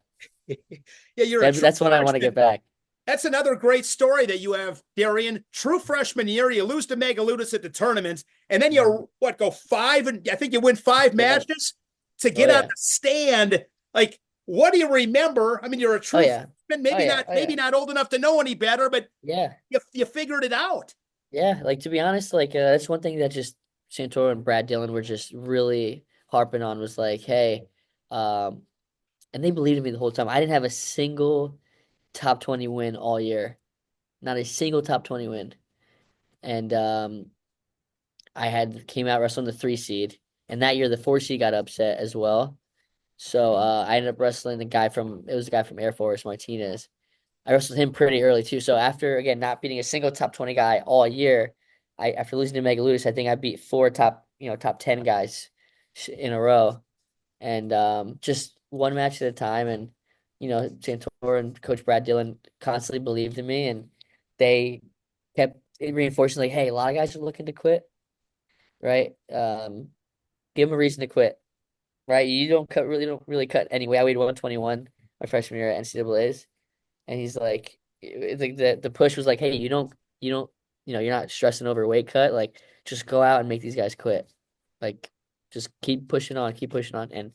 [SPEAKER 1] Yeah, you're a true
[SPEAKER 3] that's what I want to get
[SPEAKER 1] freshman.
[SPEAKER 3] back.
[SPEAKER 1] That's another great story that you have, Darian. True freshman year, you lose to Megaludis at the tournament, and then you go five, and I think you win five
[SPEAKER 3] Yeah.
[SPEAKER 1] matches to
[SPEAKER 3] Oh
[SPEAKER 1] get on
[SPEAKER 3] yeah.
[SPEAKER 1] the stand. Like, what do you remember? I mean, you're a
[SPEAKER 3] Oh
[SPEAKER 1] true
[SPEAKER 3] yeah.
[SPEAKER 1] freshman,
[SPEAKER 3] Oh yeah. Oh
[SPEAKER 1] maybe
[SPEAKER 3] yeah.
[SPEAKER 1] not old enough to know any better, but
[SPEAKER 3] Yeah.
[SPEAKER 1] you figured it out.
[SPEAKER 3] Yeah. Like to be honest, like that's one thing that just Santoro and Brad Dillon were just really harping on was like, hey, um, and they believed in me the whole time. I didn't have a single top 20 win all year. Not a single top 20 win. And I had came out wrestling the 3 seed. And that year the 4 seed got upset as well. So I ended up wrestling it was a guy from Air Force, Martinez. I wrestled him pretty early too. So after again not beating a single top 20 guy all year, I after losing to Megaludis, I think I beat 4 top 10 guys in a row, and just one match at a time. And Santor and Coach Brad Dillon constantly believed in me, and they kept reinforcing like, hey, a lot of guys are looking to quit, right? Give them a reason to quit, right? You don't really cut anyway. I weighed 121 my freshman year at NCAA's. And he's like, it's like the push was like, hey, you're not stressing over a weight cut. Like, just go out and make these guys quit. Like, just keep pushing on. And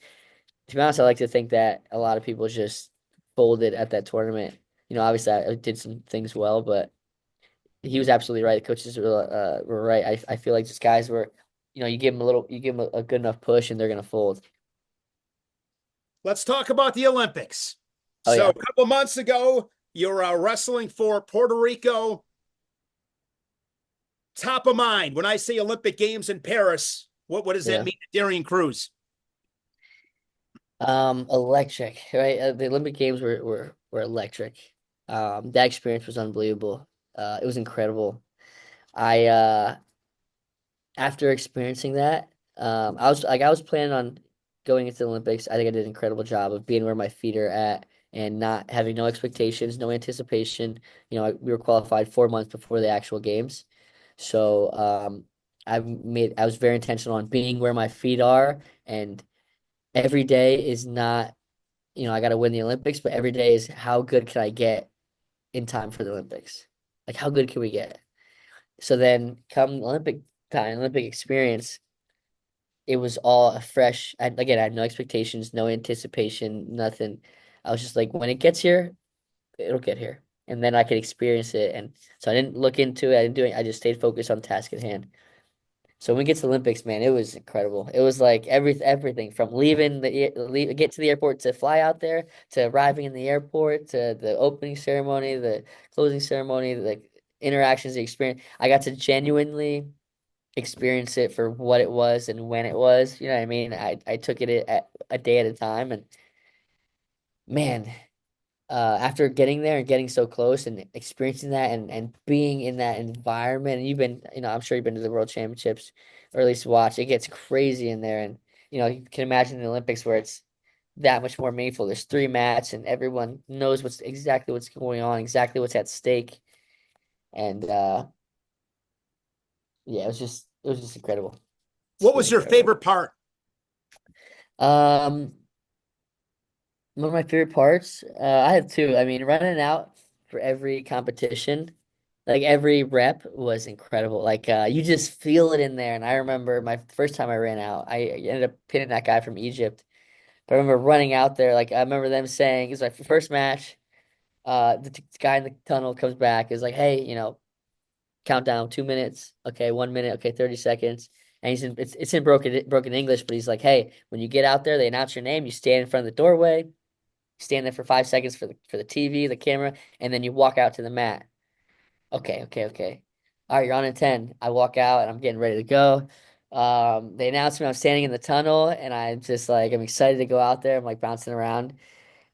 [SPEAKER 3] to be honest, I like to think that a lot of people just folded at that tournament. Obviously I did some things well, but he was absolutely right. The coaches were right. I feel like just guys were, you give them a good enough push and they're gonna fold.
[SPEAKER 1] Let's talk about the Olympics.
[SPEAKER 3] Oh
[SPEAKER 1] So
[SPEAKER 3] yeah,
[SPEAKER 1] a couple months ago, you're wrestling for Puerto Rico. Top of mind when I say Olympic Games in Paris. What does that
[SPEAKER 3] yeah.
[SPEAKER 1] mean to Darian Cruz?
[SPEAKER 3] Electric, right? The Olympic Games were electric. That experience was unbelievable. It was incredible. I After experiencing that, I was planning on going into the Olympics. I think I did an incredible job of being where my feet are at and not having no expectations, no anticipation. We were qualified 4 months before the actual games, so I was very intentional on being where my feet are, and every day is not, I got to win the Olympics, but every day is how good can I get in time for the Olympics? Like, how good can we get? So then come Olympic time, Olympic experience, it was all a fresh. Again, I had no expectations, no anticipation, nothing. I was just like, when it gets here, it'll get here, and then I could experience it. And so I didn't look into it. I didn't do it. I just stayed focused on task at hand. So when we get to the Olympics, man, it was incredible. It was like everything from get to the airport to fly out there to arriving in the airport to the opening ceremony, the closing ceremony, the interactions, the experience. I got to genuinely experience it for what it was and when it was. You know what I mean? I took it at a day at a time, and man, after getting there and getting so close and experiencing that and being in that environment, and I'm sure you've been to the World Championships or at least watch, it gets crazy in there. And, you can imagine the Olympics where it's that much more meaningful. There's three mats and everyone knows exactly what's going on, exactly what's at stake. And, yeah, it was just incredible. It's
[SPEAKER 1] What
[SPEAKER 3] really
[SPEAKER 1] was your
[SPEAKER 3] incredible.
[SPEAKER 1] favorite part?
[SPEAKER 3] Um, One of my favorite parts, I have two. I mean, running out for every competition, like every rep was incredible. Like you just feel it in there. And I remember my first time I ran out, I ended up pinning that guy from Egypt. But I remember running out there, like I remember them saying, it was my first match. The guy in the tunnel comes back, is like, hey, countdown 2 minutes, okay, 1 minute, okay, 30 seconds. And it's in broken English, but he's like, hey, when you get out there, they announce your name, you stand in front of the doorway, stand there for 5 seconds for the TV, the camera, and then you walk out to the mat. Okay, okay, okay. All right, you're on in 10. I walk out and I'm getting ready to go. They announced me. I'm standing in the tunnel and I'm just like, I'm excited to go out there. I'm like bouncing around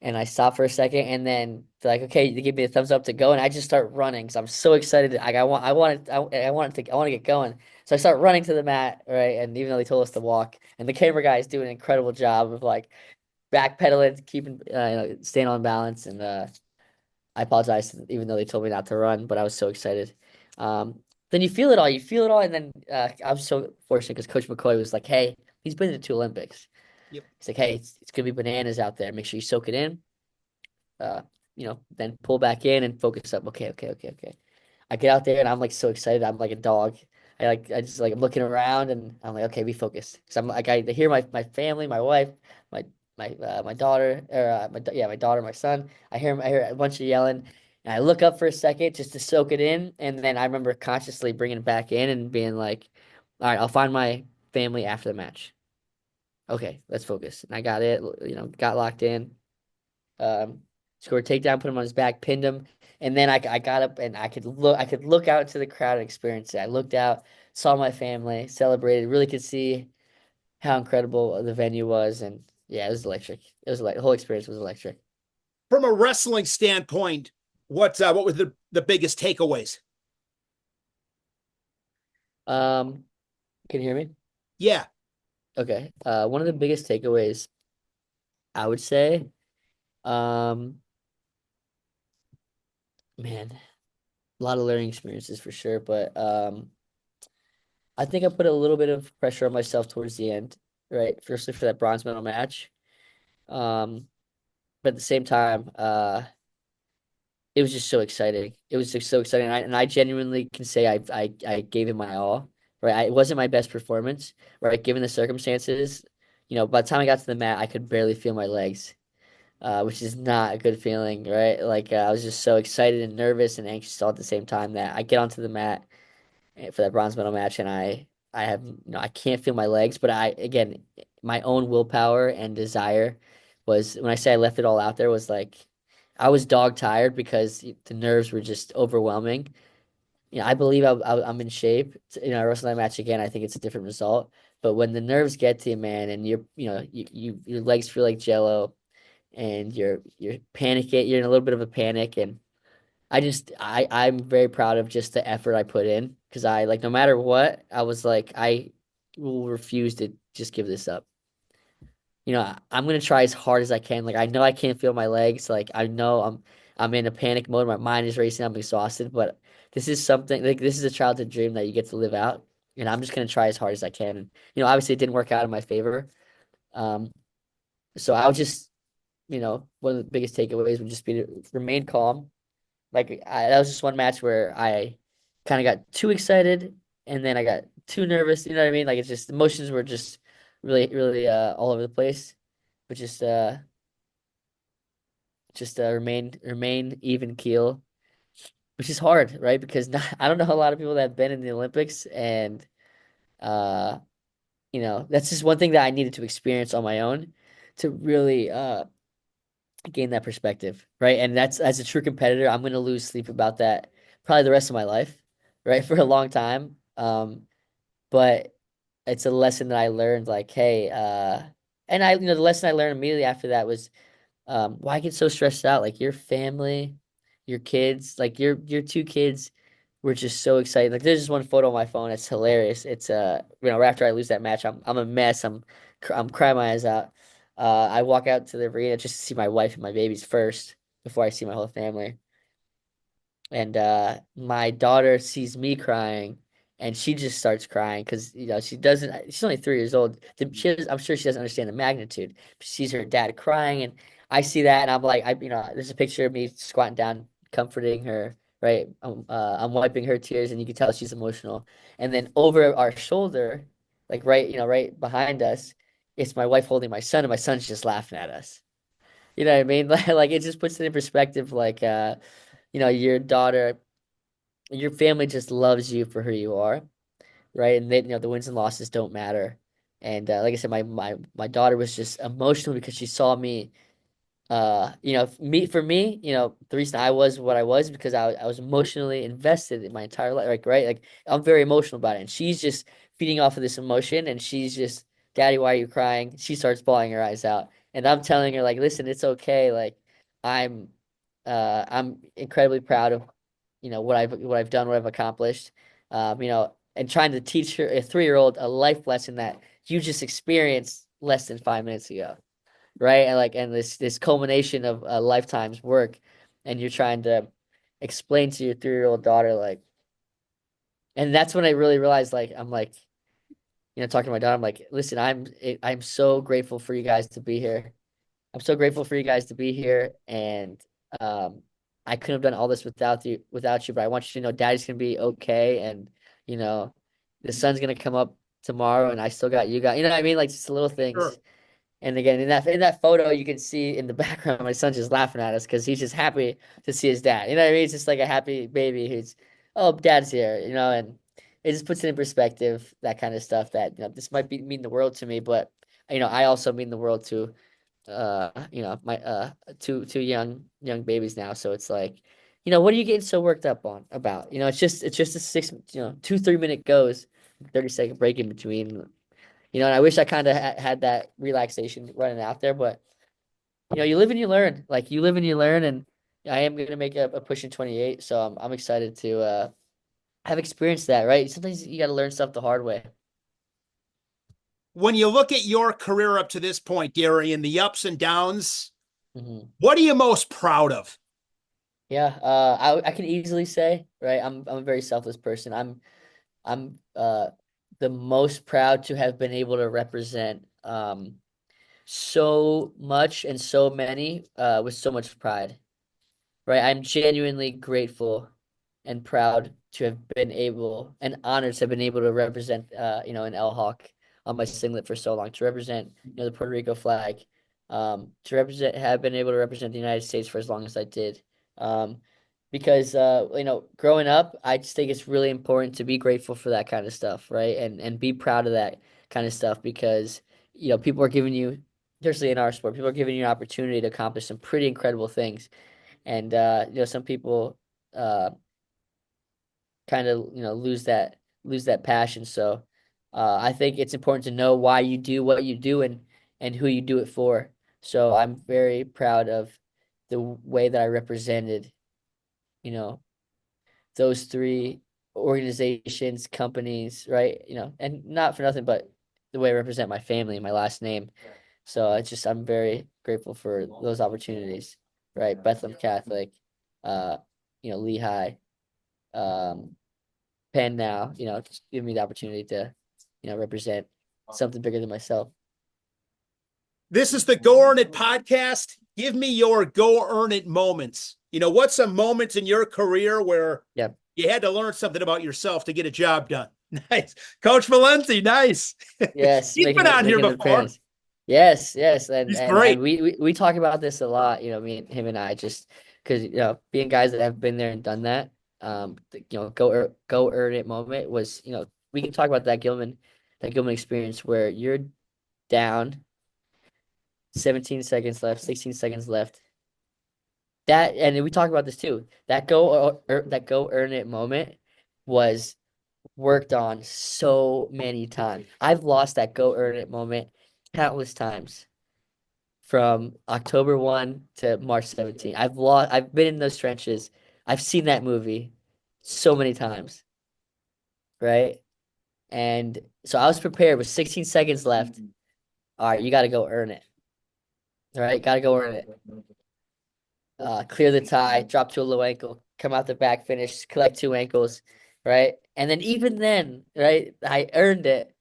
[SPEAKER 3] and I stop for a second and then they're like, okay, they give me a thumbs up to go. And I just start running because I'm so excited. Like, I want to get going. So I start running to the mat, right? And even though they told us to walk, and the camera guy is doing an incredible job of like backpedaling, keeping, staying on balance. And, I apologize, even though they told me not to run, but I was so excited. Um, then you feel it all. You feel it all, and then I was so fortunate because Coach McCoy was like, "Hey, he's been to two Olympics.
[SPEAKER 1] Yep.
[SPEAKER 3] He's like, hey, it's gonna be bananas out there. Make sure you soak it in. Then pull back in and focus up. Okay, okay, okay, okay." I get out there and I'm like so excited. I'm like a dog. I just like I'm looking around and I'm like, okay, be focused. Because I'm like I hear my family, my wife, my my daughter, or my daughter, my son. I hear a bunch of yelling, and I look up for a second just to soak it in, and then I remember consciously bringing it back in and being like, all right, I'll find my family after the match. Okay, let's focus. And I got it. Got locked in. Um, Scored a takedown, put him on his back, pinned him, and then I got up and I could look out into the crowd and experience it. I looked out, saw my family, celebrated, really could see how incredible the venue was, and yeah, it was electric. It was like the whole experience was electric.
[SPEAKER 1] From a wrestling standpoint, what were the biggest takeaways?
[SPEAKER 3] Um, can you hear me?
[SPEAKER 1] Yeah.
[SPEAKER 3] Okay. One of the biggest takeaways, I would say, um, man, a lot of learning experiences for sure, but I think I put a little bit of pressure on myself towards the end, right? Firstly for that bronze medal match. Um, but at the same time, it was just so exciting. It was just so exciting. And I genuinely can say I gave it my all, right? It wasn't my best performance, right? Given the circumstances, by the time I got to the mat, I could barely feel my legs, which is not a good feeling, right? Like I was just so excited and nervous and anxious all at the same time that I get onto the mat for that bronze medal match, and I have I can't feel my legs, but again, my own willpower and desire was, when I say I left it all out there, was like I was dog tired because the nerves were just overwhelming. I believe I'm in shape. I wrestle that match again. I think it's a different result. But when the nerves get to you, man, and your legs feel like jello, and you're panicking, you're in a little bit of a panic, and I'm very proud of just the effort I put in because I like no matter what, I was like I will refuse to just give this up. I'm gonna try as hard as I can. Like I know I can't feel my legs. Like I know I'm in a panic mode. My mind is racing. I'm exhausted. But this is something like this is a childhood dream that you get to live out. And I'm just gonna try as hard as I can. And obviously it didn't work out in my favor. Um, so I'll just one of the biggest takeaways would just be to remain calm. That was just one match where I kind of got too excited and then I got too nervous. You know what I mean? Like it's just emotions were just really, really all over the place. But just remain even keel, which is hard, right? Because I don't know a lot of people that have been in the Olympics, and uh, that's just one thing that I needed to experience on my own to really gain that perspective, right? And that's as a true competitor, I'm gonna lose sleep about that probably the rest of my life, right? For a long time. But it's a lesson that I learned, like, hey, and the lesson I learned immediately after that was why get so stressed out? Like your family, your kids, like your two kids were just so excited. Like there's just one photo on my phone. It's hilarious. It's right after I lose that match, I'm a mess. I'm crying my eyes out. I walk out to the arena just to see my wife and my babies first before I see my whole family. And my daughter sees me crying and she just starts crying because she's only 3 years old. I'm sure she doesn't understand the magnitude. She sees her dad crying and I see that and I'm like there's a picture of me squatting down comforting her, right. I'm wiping her tears and you can tell she's emotional. And then over our shoulder, like right behind us, it's my wife holding my son and my son's just laughing at us. You know what I mean? Like it just puts it in perspective like your daughter, your family just loves you for who you are, right? And the wins and losses don't matter. And like I said, my daughter was just emotional because she saw me. For me, the reason I was what I was because I was emotionally invested in my entire life, like right, like I'm very emotional about it, and she's just feeding off of this emotion, and she's just, Daddy, why are you crying? She starts bawling her eyes out, and I'm telling her like, listen, it's okay, like I'm, I'm incredibly proud of what I've done, what I've accomplished, and trying to teach her a 3-year-old a life lesson that you just experienced less than 5 minutes ago, right? And this culmination of a lifetime's work, and you're trying to explain to your 3-year-old daughter and that's when I really realized I'm like talking to my daughter, I'm like, listen, I'm so grateful for you guys to be here. I'm so grateful for you guys to be here, and um, I couldn't have done all this without you. But I want you to know, Daddy's gonna be okay, and you know, the sun's gonna come up tomorrow, and I still got you guys. You know what I mean? Like just little things.
[SPEAKER 1] Sure.
[SPEAKER 3] And again, in that photo, you can see in the background my son's just laughing at us because he's just happy to see his dad. You know what I mean? It's just like a happy baby who's, oh, dad's here. And it just puts it in perspective, that kind of stuff. That this might mean the world to me, but I also mean the world to my two young babies now. So it's like, what are you getting so worked up on about? It's just a 2-3 minute goes, 30-second break in between. And I wish I kind of had that relaxation running out there, but you live and you learn. Like you live and you learn, and I am gonna make a push in 28, so I'm excited to have experienced that. Right? Sometimes you got to learn stuff the hard way.
[SPEAKER 1] When you look at your career up to this point, Darian, the ups and downs,
[SPEAKER 3] Hmm.
[SPEAKER 1] what are you most proud of?
[SPEAKER 3] Yeah, I can easily say, right. I'm a very selfless person. I'm the most proud to have been able to represent so much and so many with so much pride. Right. I'm genuinely grateful and proud to have been able and honored to have been able to represent, an L Hawk on my singlet for so long, to represent, the Puerto Rico flag, have been able to represent the United States for as long as I did. Um, because, growing up, I just think it's really important to be grateful for that kind of stuff, right? And be proud of that kind of stuff because, people are giving you, especially in our sport, people are giving you an opportunity to accomplish some pretty incredible things. And some people uh kind of lose that passion. So I think it's important to know why you do what you do and who you do it for. So I'm very proud of the way that I represented you know, those three organizations, companies, right? And not for nothing, but the way I represent my family, my last name. So I'm very grateful for those opportunities, right? Bethlehem Catholic, uh, Lehigh, um, Penn now, just give me the opportunity to, represent something bigger than myself.
[SPEAKER 1] This is the Go Earn It podcast. Give me your Go Earn It moments. What's some moments in your career where
[SPEAKER 3] Yeah.
[SPEAKER 1] you had to learn something about yourself to get a job done? Nice. Coach Valenti, nice.
[SPEAKER 3] Yes,
[SPEAKER 1] He's been on here
[SPEAKER 3] making an
[SPEAKER 1] before.
[SPEAKER 3] appearance. Yes, yes, and
[SPEAKER 1] He's
[SPEAKER 3] and
[SPEAKER 1] great.
[SPEAKER 3] and we talk about this a lot, me and him and I, just because being guys that have been there and done that, go earn it moment was, we can talk about that Gilman experience where you're down, 17 seconds left, 16 seconds left. And we talk about this too. That go earn it moment was worked on so many times. I've lost that go earn it moment countless times from October 1 to March 17. I've been in those trenches. I've seen that movie so many times, right? And so I was prepared with 16 seconds left. All right, you got to go earn it. All right, got to go earn it. Clear the tie, drop to a low ankle, come out the back, finish, collect two ankles, right? And then even then, right, I earned it.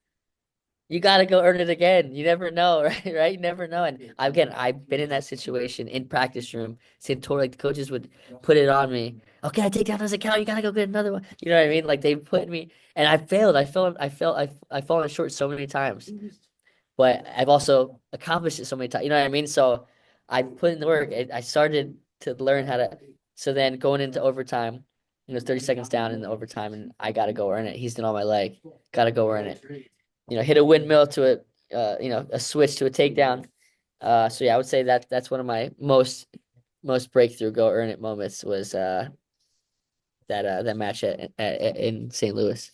[SPEAKER 3] You got to go earn it again. You never know, right? Right? You never know. And again, I've been in that situation in practice room. Santoro, like the coaches would put it on me. Okay, I take down as a count. You gotta go get another one. You know what I mean? Like they put me, and I failed. I've fallen short so many times. But I've also accomplished it so many times. You know what I mean? So I put in the work. I started to learn how to. So then going into overtime, 30 seconds down in the overtime, and I gotta go earn it. He's done all my leg. Gotta go earn it. Hit a windmill to a switch to a takedown. So yeah, I would say that's one of my most breakthrough go earn it moments was that match in St. Louis.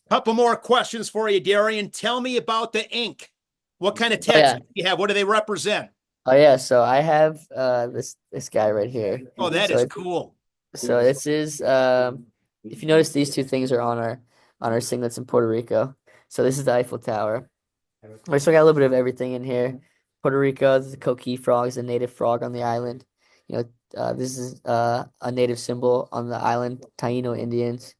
[SPEAKER 1] Couple more questions for you, Darian. Tell me about the ink. What kind of
[SPEAKER 3] Oh yeah,
[SPEAKER 1] tattoos do you have? What do they represent?
[SPEAKER 3] oh yeah. So I have this guy right here.
[SPEAKER 1] Oh, that
[SPEAKER 3] So
[SPEAKER 1] is
[SPEAKER 3] it,
[SPEAKER 1] cool.
[SPEAKER 3] so this is if you notice these two things are on our singlets in Puerto Rico. So this is the Eiffel Tower. We still got a little bit of everything in here. Puerto Rico, the coqui frog is a native frog on the island. This is a native symbol on the island, Taino Indians.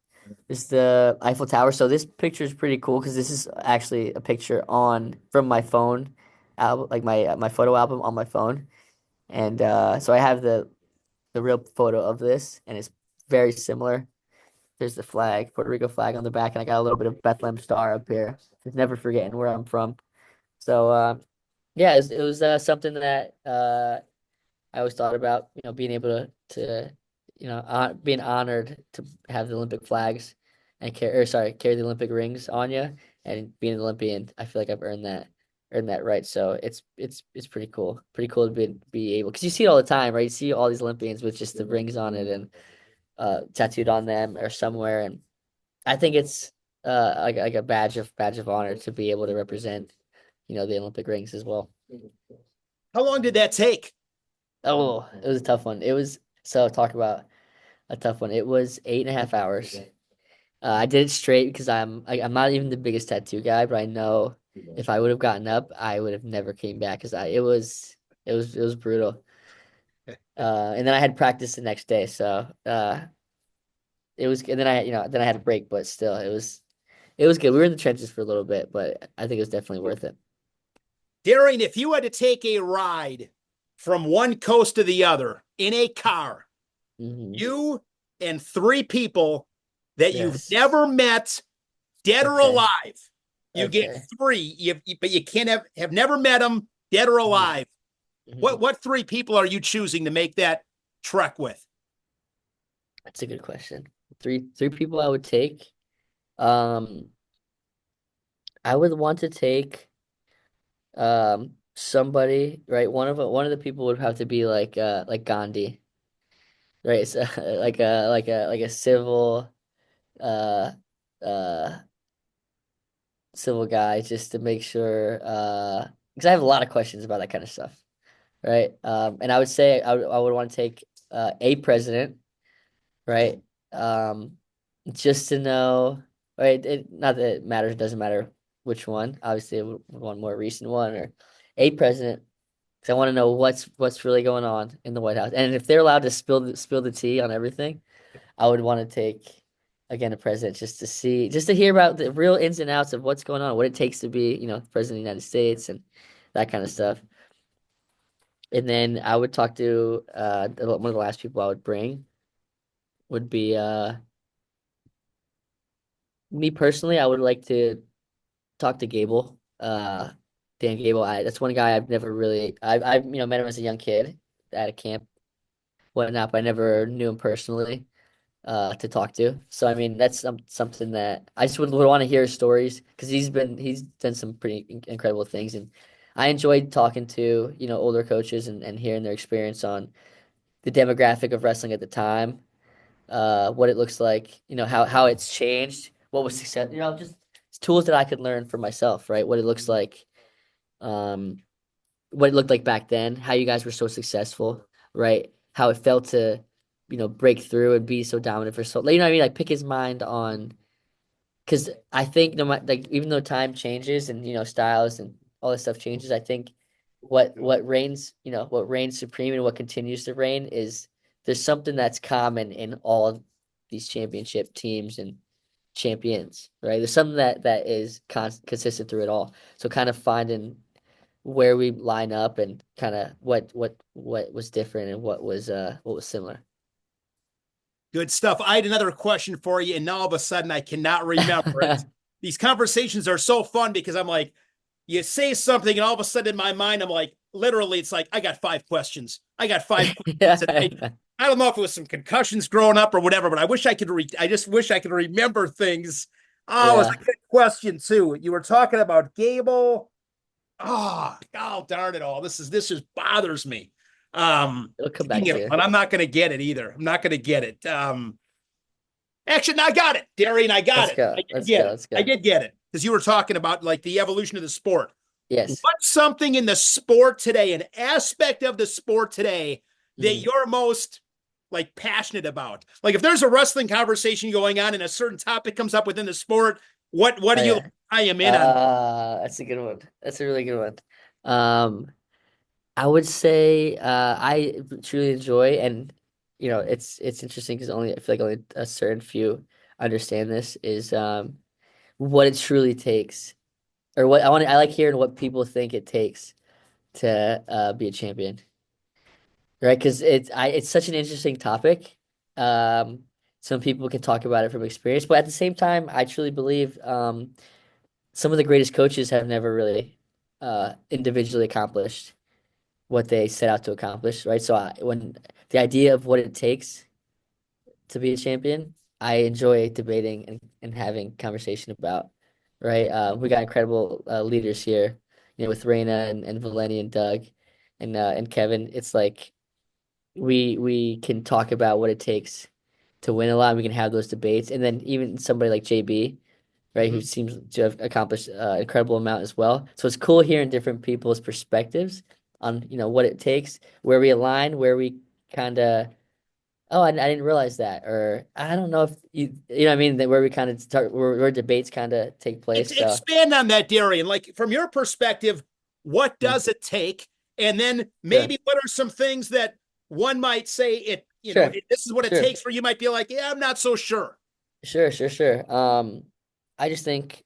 [SPEAKER 3] This is the Eiffel Tower. So this picture is pretty cool because this is actually a picture on from my phone, album, like my photo album on my phone. And so I have the real photo of this, and it's very similar. There's the flag, Puerto Rico flag on the back, and I got a little bit of Bethlehem star up here. Just never forgetting where I'm from. So yeah, it was something that I always thought about, being able to being honored to have the Olympic flags and carry the Olympic rings on you, and being an Olympian. I feel like I've earned that right. So it's pretty cool to be able, because you see it all the time, right? You see all these Olympians with just the rings on it and tattooed on them or somewhere, and I think it's like a badge of honor to be able to represent, the Olympic rings as well.
[SPEAKER 1] How long did that take?
[SPEAKER 3] Oh, it was a tough one. It was so talk about a tough one. It was 8.5 hours. I did it straight because I'm not even the biggest tattoo guy, but I know if I would have gotten up, I would have never came back because it was brutal. And then I had practice the next day, so it was. And then I had a break, but still, it was good. We were in the trenches for a little bit, but I think it was definitely worth it.
[SPEAKER 1] Darian, if you had to take a ride from one coast to the other in a car,
[SPEAKER 3] Hmm.
[SPEAKER 1] you and three people that you've
[SPEAKER 3] Yes.
[SPEAKER 1] never met, dead or
[SPEAKER 3] Okay.
[SPEAKER 1] alive, you get
[SPEAKER 3] Okay.
[SPEAKER 1] three, but you can't have never met them, dead or alive.
[SPEAKER 3] Hmm.
[SPEAKER 1] What three people are you choosing to make that trek with?
[SPEAKER 3] That's a good question. Three people I would take. Um, I would want to take somebody, right? One of the people would have to be like Gandhi, right? So like a uh uh civil guy, just to make sure because I have a lot of questions about that kind of stuff, right? And I would say I would want to take a president, right? Um, just to know, right? Not that it matters, it doesn't matter which one. Obviously, one more recent one or a president, because I want to know what's really going on in the White House. And if they're allowed to spill the tea on everything, I would want to take again a president just to see, just to hear about the real ins and outs of what's going on, what it takes to be, president of the United States and that kind of stuff. And then I would talk to one of the last people I would bring would be me personally. I would like to talk to Gable, Dan Gable. That's one guy I've never really I've met him as a young kid at a camp, whatnot, but I never knew him personally to talk to. So I mean that's something that I just would want to hear his stories because he's done some pretty incredible things, and I enjoyed talking to older coaches and hearing their experience on the demographic of wrestling at the time, what it looks like, how it's changed, what was success, just tools that I could learn for myself, right? What it looks like, um, what it looked like back then, how you guys were so successful, right? How it felt to, break through and be so dominant for so, you know what I mean? Like pick his mind on, because I think no matter, like, even though time changes and, styles and all this stuff changes, I think what reigns supreme and what continues to reign is there's something that's common in all of these championship teams and champions, right? There's something that is consistent through it all. So kind of finding where we line up and kind of what was different and what was similar.
[SPEAKER 1] Good stuff. I had another question for you, and now all of a sudden I cannot remember it. These conversations are so fun because I'm like, you say something, and all of a sudden in my mind, I'm like, literally, it's like, I got 5 questions. I got 5 questions.
[SPEAKER 3] Yeah.
[SPEAKER 1] I don't know if it was some concussions growing up or whatever, but I just wish I could remember things. Oh, it was
[SPEAKER 3] Yeah.
[SPEAKER 1] a good question too. You were talking about Gable. Oh, darn it all. This just bothers me.
[SPEAKER 3] It'll come back
[SPEAKER 1] Thinking
[SPEAKER 3] to
[SPEAKER 1] it,
[SPEAKER 3] you.
[SPEAKER 1] but I'm not going to get it either. I'm not going to get it. Actually, no, I got it, Darian. I got
[SPEAKER 3] Let's
[SPEAKER 1] it.
[SPEAKER 3] go.
[SPEAKER 1] I did
[SPEAKER 3] Let's
[SPEAKER 1] get
[SPEAKER 3] go.
[SPEAKER 1] it.
[SPEAKER 3] Let's
[SPEAKER 1] I
[SPEAKER 3] go.
[SPEAKER 1] did get it because you were talking about like the evolution of the sport.
[SPEAKER 3] Yes.
[SPEAKER 1] What's something in the sport today, an aspect of the sport today that
[SPEAKER 3] Mhm.
[SPEAKER 1] you're most like passionate about? Like if there's a wrestling conversation going on and a certain topic comes up within the sport, what
[SPEAKER 3] Oh
[SPEAKER 1] do you
[SPEAKER 3] yeah.
[SPEAKER 1] I am in on?
[SPEAKER 3] That's a good one. That's a really good one. I would say I truly enjoy, and it's interesting because only I feel like only a certain few understand this is what it truly takes, or what I like hearing what people think it takes to be a champion, right? Because it's such an interesting topic. Um, some people can talk about it from experience, but at the same time, I truly believe some of the greatest coaches have never really individually accomplished what they set out to accomplish, right? So when the idea of what it takes to be a champion, I enjoy debating and having conversation about, right? We got incredible leaders here, with Reina and Valeni and Doug and Kevin. It's like we can talk about what it takes to win a lot. We can have those debates, and then even somebody like JB, right, who
[SPEAKER 1] Mhm.
[SPEAKER 3] seems to have accomplished an incredible amount as well. So it's cool hearing different people's perspectives on, what it takes, where we align, where we kind of, oh, I didn't realize that, or I don't know if you know what I mean, that where we kind of start, where debates kind of take place. So,
[SPEAKER 1] Expand on that, Darian. Like from your perspective, what
[SPEAKER 3] mm,
[SPEAKER 1] does it take? And then
[SPEAKER 3] sure,
[SPEAKER 1] maybe what are some things that one might say
[SPEAKER 3] sure,
[SPEAKER 1] this is what it
[SPEAKER 3] sure,
[SPEAKER 1] takes for you might be like, yeah, I'm not so sure.
[SPEAKER 3] sure. I just think,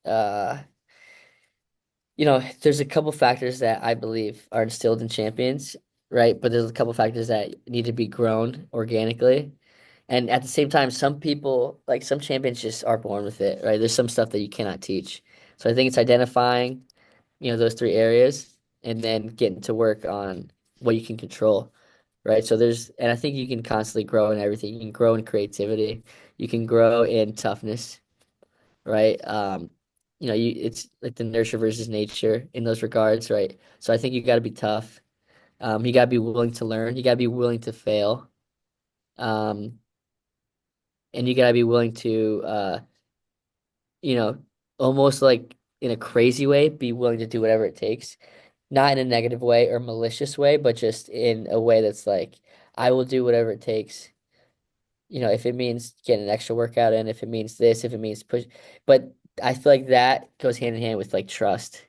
[SPEAKER 3] there's a couple factors that I believe are instilled in champions, right? But there's a couple factors that need to be grown organically. And at the same time, some people, like some champions just are born with it, right? There's some stuff that you cannot teach. So I think it's identifying, those three areas and then getting to work on what you can control, right? And I think you can constantly grow in everything. You can grow in creativity. You can grow in toughness, right? It's like the nurture versus nature in those regards, right? So I think you got to be tough. You got to be willing to learn. You got to be willing to fail. Um, and you got to be willing to, you know, almost like in a crazy way, be willing to do whatever it takes. Not in a negative way or malicious way, but just in a way that's like, I will do whatever it takes if it means getting an extra workout in, if it means this, if it means push, but I feel like that goes hand in hand with like trust.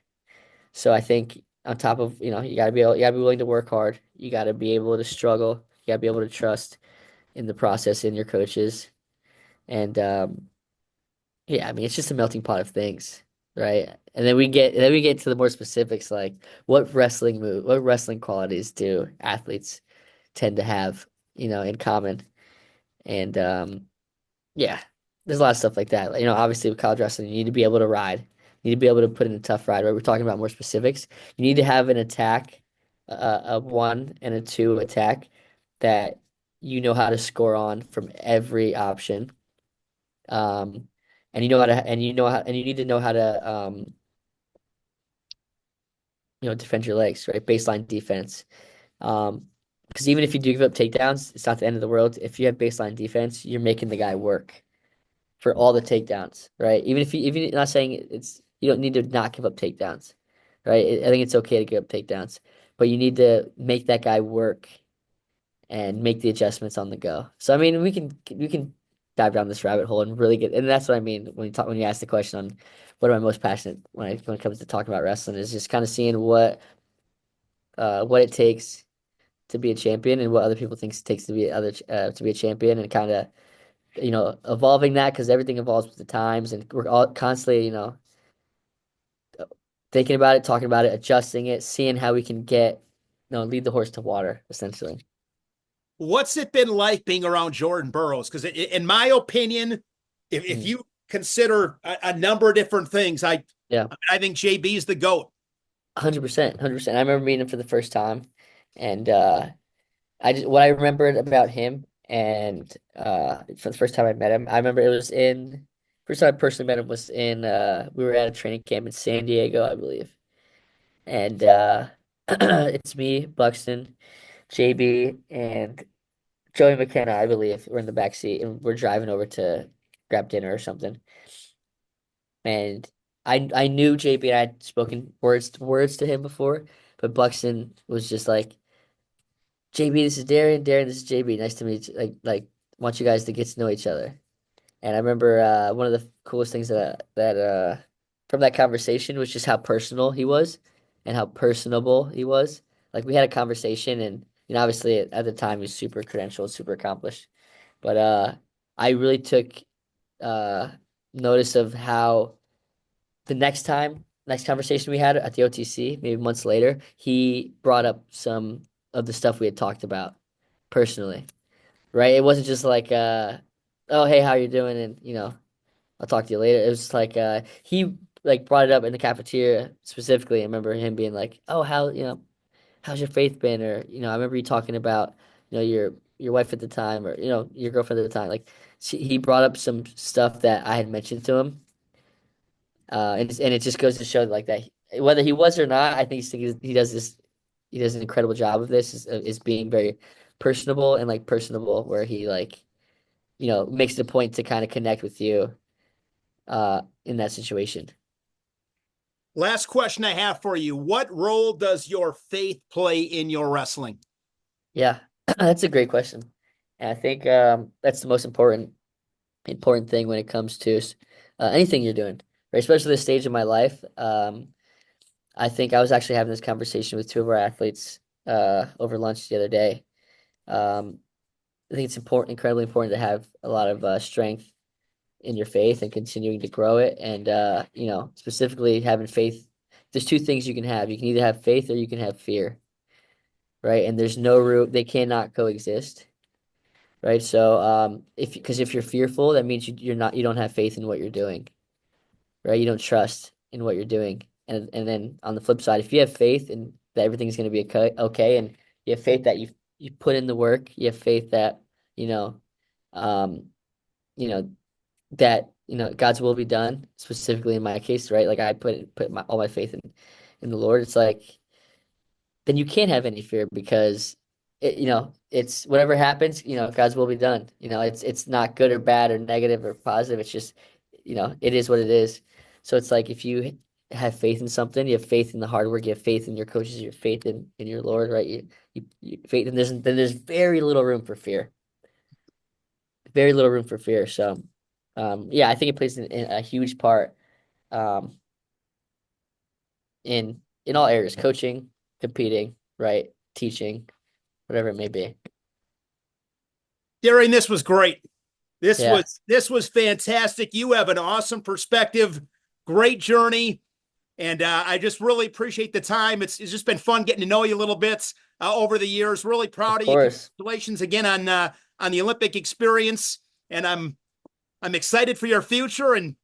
[SPEAKER 3] So I think on top of, you gotta be willing to work hard. You gotta be able to struggle. You gotta be able to trust in the process in your coaches. And yeah, I mean it's just a melting pot of things, right? And then we get to the more specifics, like what wrestling qualities do athletes tend to have, in common. And yeah, there's a lot of stuff like that. Like, obviously with college wrestling, you need to be able to ride. You need to be able to put in a tough ride, right? We're talking about more specifics. You need to have an attack, a one and a two attack that you know how to score on from every option. Um, and you know how to, and you know how, and you need to know how to, defend your legs, right? Baseline defense. Because even if you do give up takedowns, it's not the end of the world. If you have baseline defense, you're making the guy work for all the takedowns, right? Even not saying you don't need to not give up takedowns, right? I think it's okay to give up takedowns, but you need to make that guy work and make the adjustments on the go. So I mean, we can dive down this rabbit hole and really get, and that's what I mean when you ask the question on what am I most passionate when it comes to talking about wrestling is just kind of seeing what it takes to be a champion and what other people think it takes to be a champion and kind of evolving that because everything evolves with the times, and we're all constantly, thinking about it, talking about it, adjusting it, seeing how we can lead the horse to water, essentially.
[SPEAKER 1] What's it been like being around Jordan Burroughs? Because in my opinion, if
[SPEAKER 3] Mm.
[SPEAKER 1] you consider a number of different things,
[SPEAKER 3] Yeah,
[SPEAKER 1] I think JB is the GOAT.
[SPEAKER 3] 100%, 100%. I remember meeting him for the first time, and what I remembered about him, and for the first time I met him, I remember it was in first time I personally met him was in we were at a training camp in San Diego, I believe, and it's me, Buxton, JB, and Joey McKenna, I believe. We're in the back seat and we're driving over to grab dinner or something. And I knew JB and I had spoken words to him before, but Buxton was just like, JB, this is Darian. Darian, this is JB. Nice to meet you. Like want you guys to get to know each other. And I remember one of the coolest things that from that conversation was just how personal he was and how personable he was. Like we had a conversation, and obviously at the time he was super credentialed, super accomplished. But I really took uh notice of how the next conversation we had at the OTC, maybe months later, he brought up some of the stuff we had talked about personally, right? It wasn't just like oh hey, how you doing? And I'll talk to you later. It was like he like brought it up in the cafeteria specifically. I remember him being like, "Oh, how's your faith been?" Or I remember you talking about your wife at the time, or your girlfriend at the time. Like he brought up some stuff that I had mentioned to him, and it just goes to show like that whether he was or not, I think he does an incredible job of this is being very personable and like personable, where he like makes it a point to kind of connect with you in that situation.
[SPEAKER 1] Last question I have for you. What role does your faith play in your wrestling?
[SPEAKER 3] Yeah, that's a great question. And I think that's the most important thing when it comes to anything you're doing, right? Especially this stage of my life. I think I was actually having this conversation with two of our athletes over lunch the other day. Um, I think it's incredibly important to have a lot of strength in your faith and continuing to grow it. And specifically having faith. There's two things you can have. You can either have faith or you can have fear, right? And there's no room. They cannot coexist, right? So if you're fearful, that means you don't have faith in what you're doing, right? You don't trust in what you're doing. And then on the flip side, if you have faith in that everything's going to be okay, and you have faith that you put in the work, you have faith that you know, um, you know that God's will be done. Specifically in my case, right? Like I put all my faith in the Lord. It's like then you can't have any fear because it's whatever happens, God's will be done. It's not good or bad or negative or positive. It's just, it is what it is. So it's like if you have faith in something, you have faith in the hard work, you have faith in your coaches, you have faith in your Lord, right? You faith, and there's very little room for fear. very little room for fear. So, yeah, I think it plays in a huge part um, in all areas, coaching, competing, right, teaching, whatever it may be.
[SPEAKER 1] Darian, this was great.
[SPEAKER 3] Yeah,
[SPEAKER 1] This was fantastic. You have an awesome perspective, great journey, and I just really appreciate the time. It's just been fun getting to know you a little bit over the years. Really
[SPEAKER 3] of
[SPEAKER 1] proud of you.
[SPEAKER 3] course.
[SPEAKER 1] Congratulations again on the Olympic experience, and I'm excited for your future and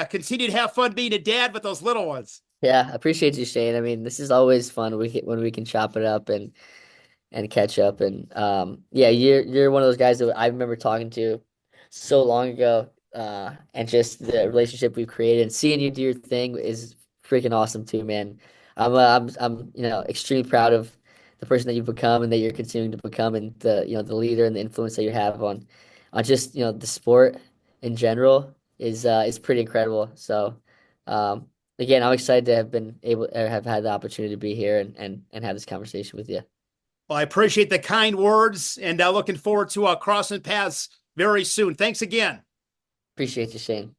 [SPEAKER 1] continue to have fun being a dad with those little ones.
[SPEAKER 3] Yeah, I appreciate you, Shane. I mean, this is always fun when we can chop it up and catch up. And yeah, you're one of those guys that I remember talking to so long ago. And just the relationship we've created and seeing you do your thing is freaking awesome too, man. I'm extremely proud of the person that you've become and that you're continuing to become, and the leader and the influence that you have on just the sport in general is pretty incredible. So um again, I'm excited to have been able or have had the opportunity to be here and have this conversation with you.
[SPEAKER 1] Well, I appreciate the kind words and looking forward to crossing paths very soon. Thanks again.
[SPEAKER 3] Appreciate you, Shane.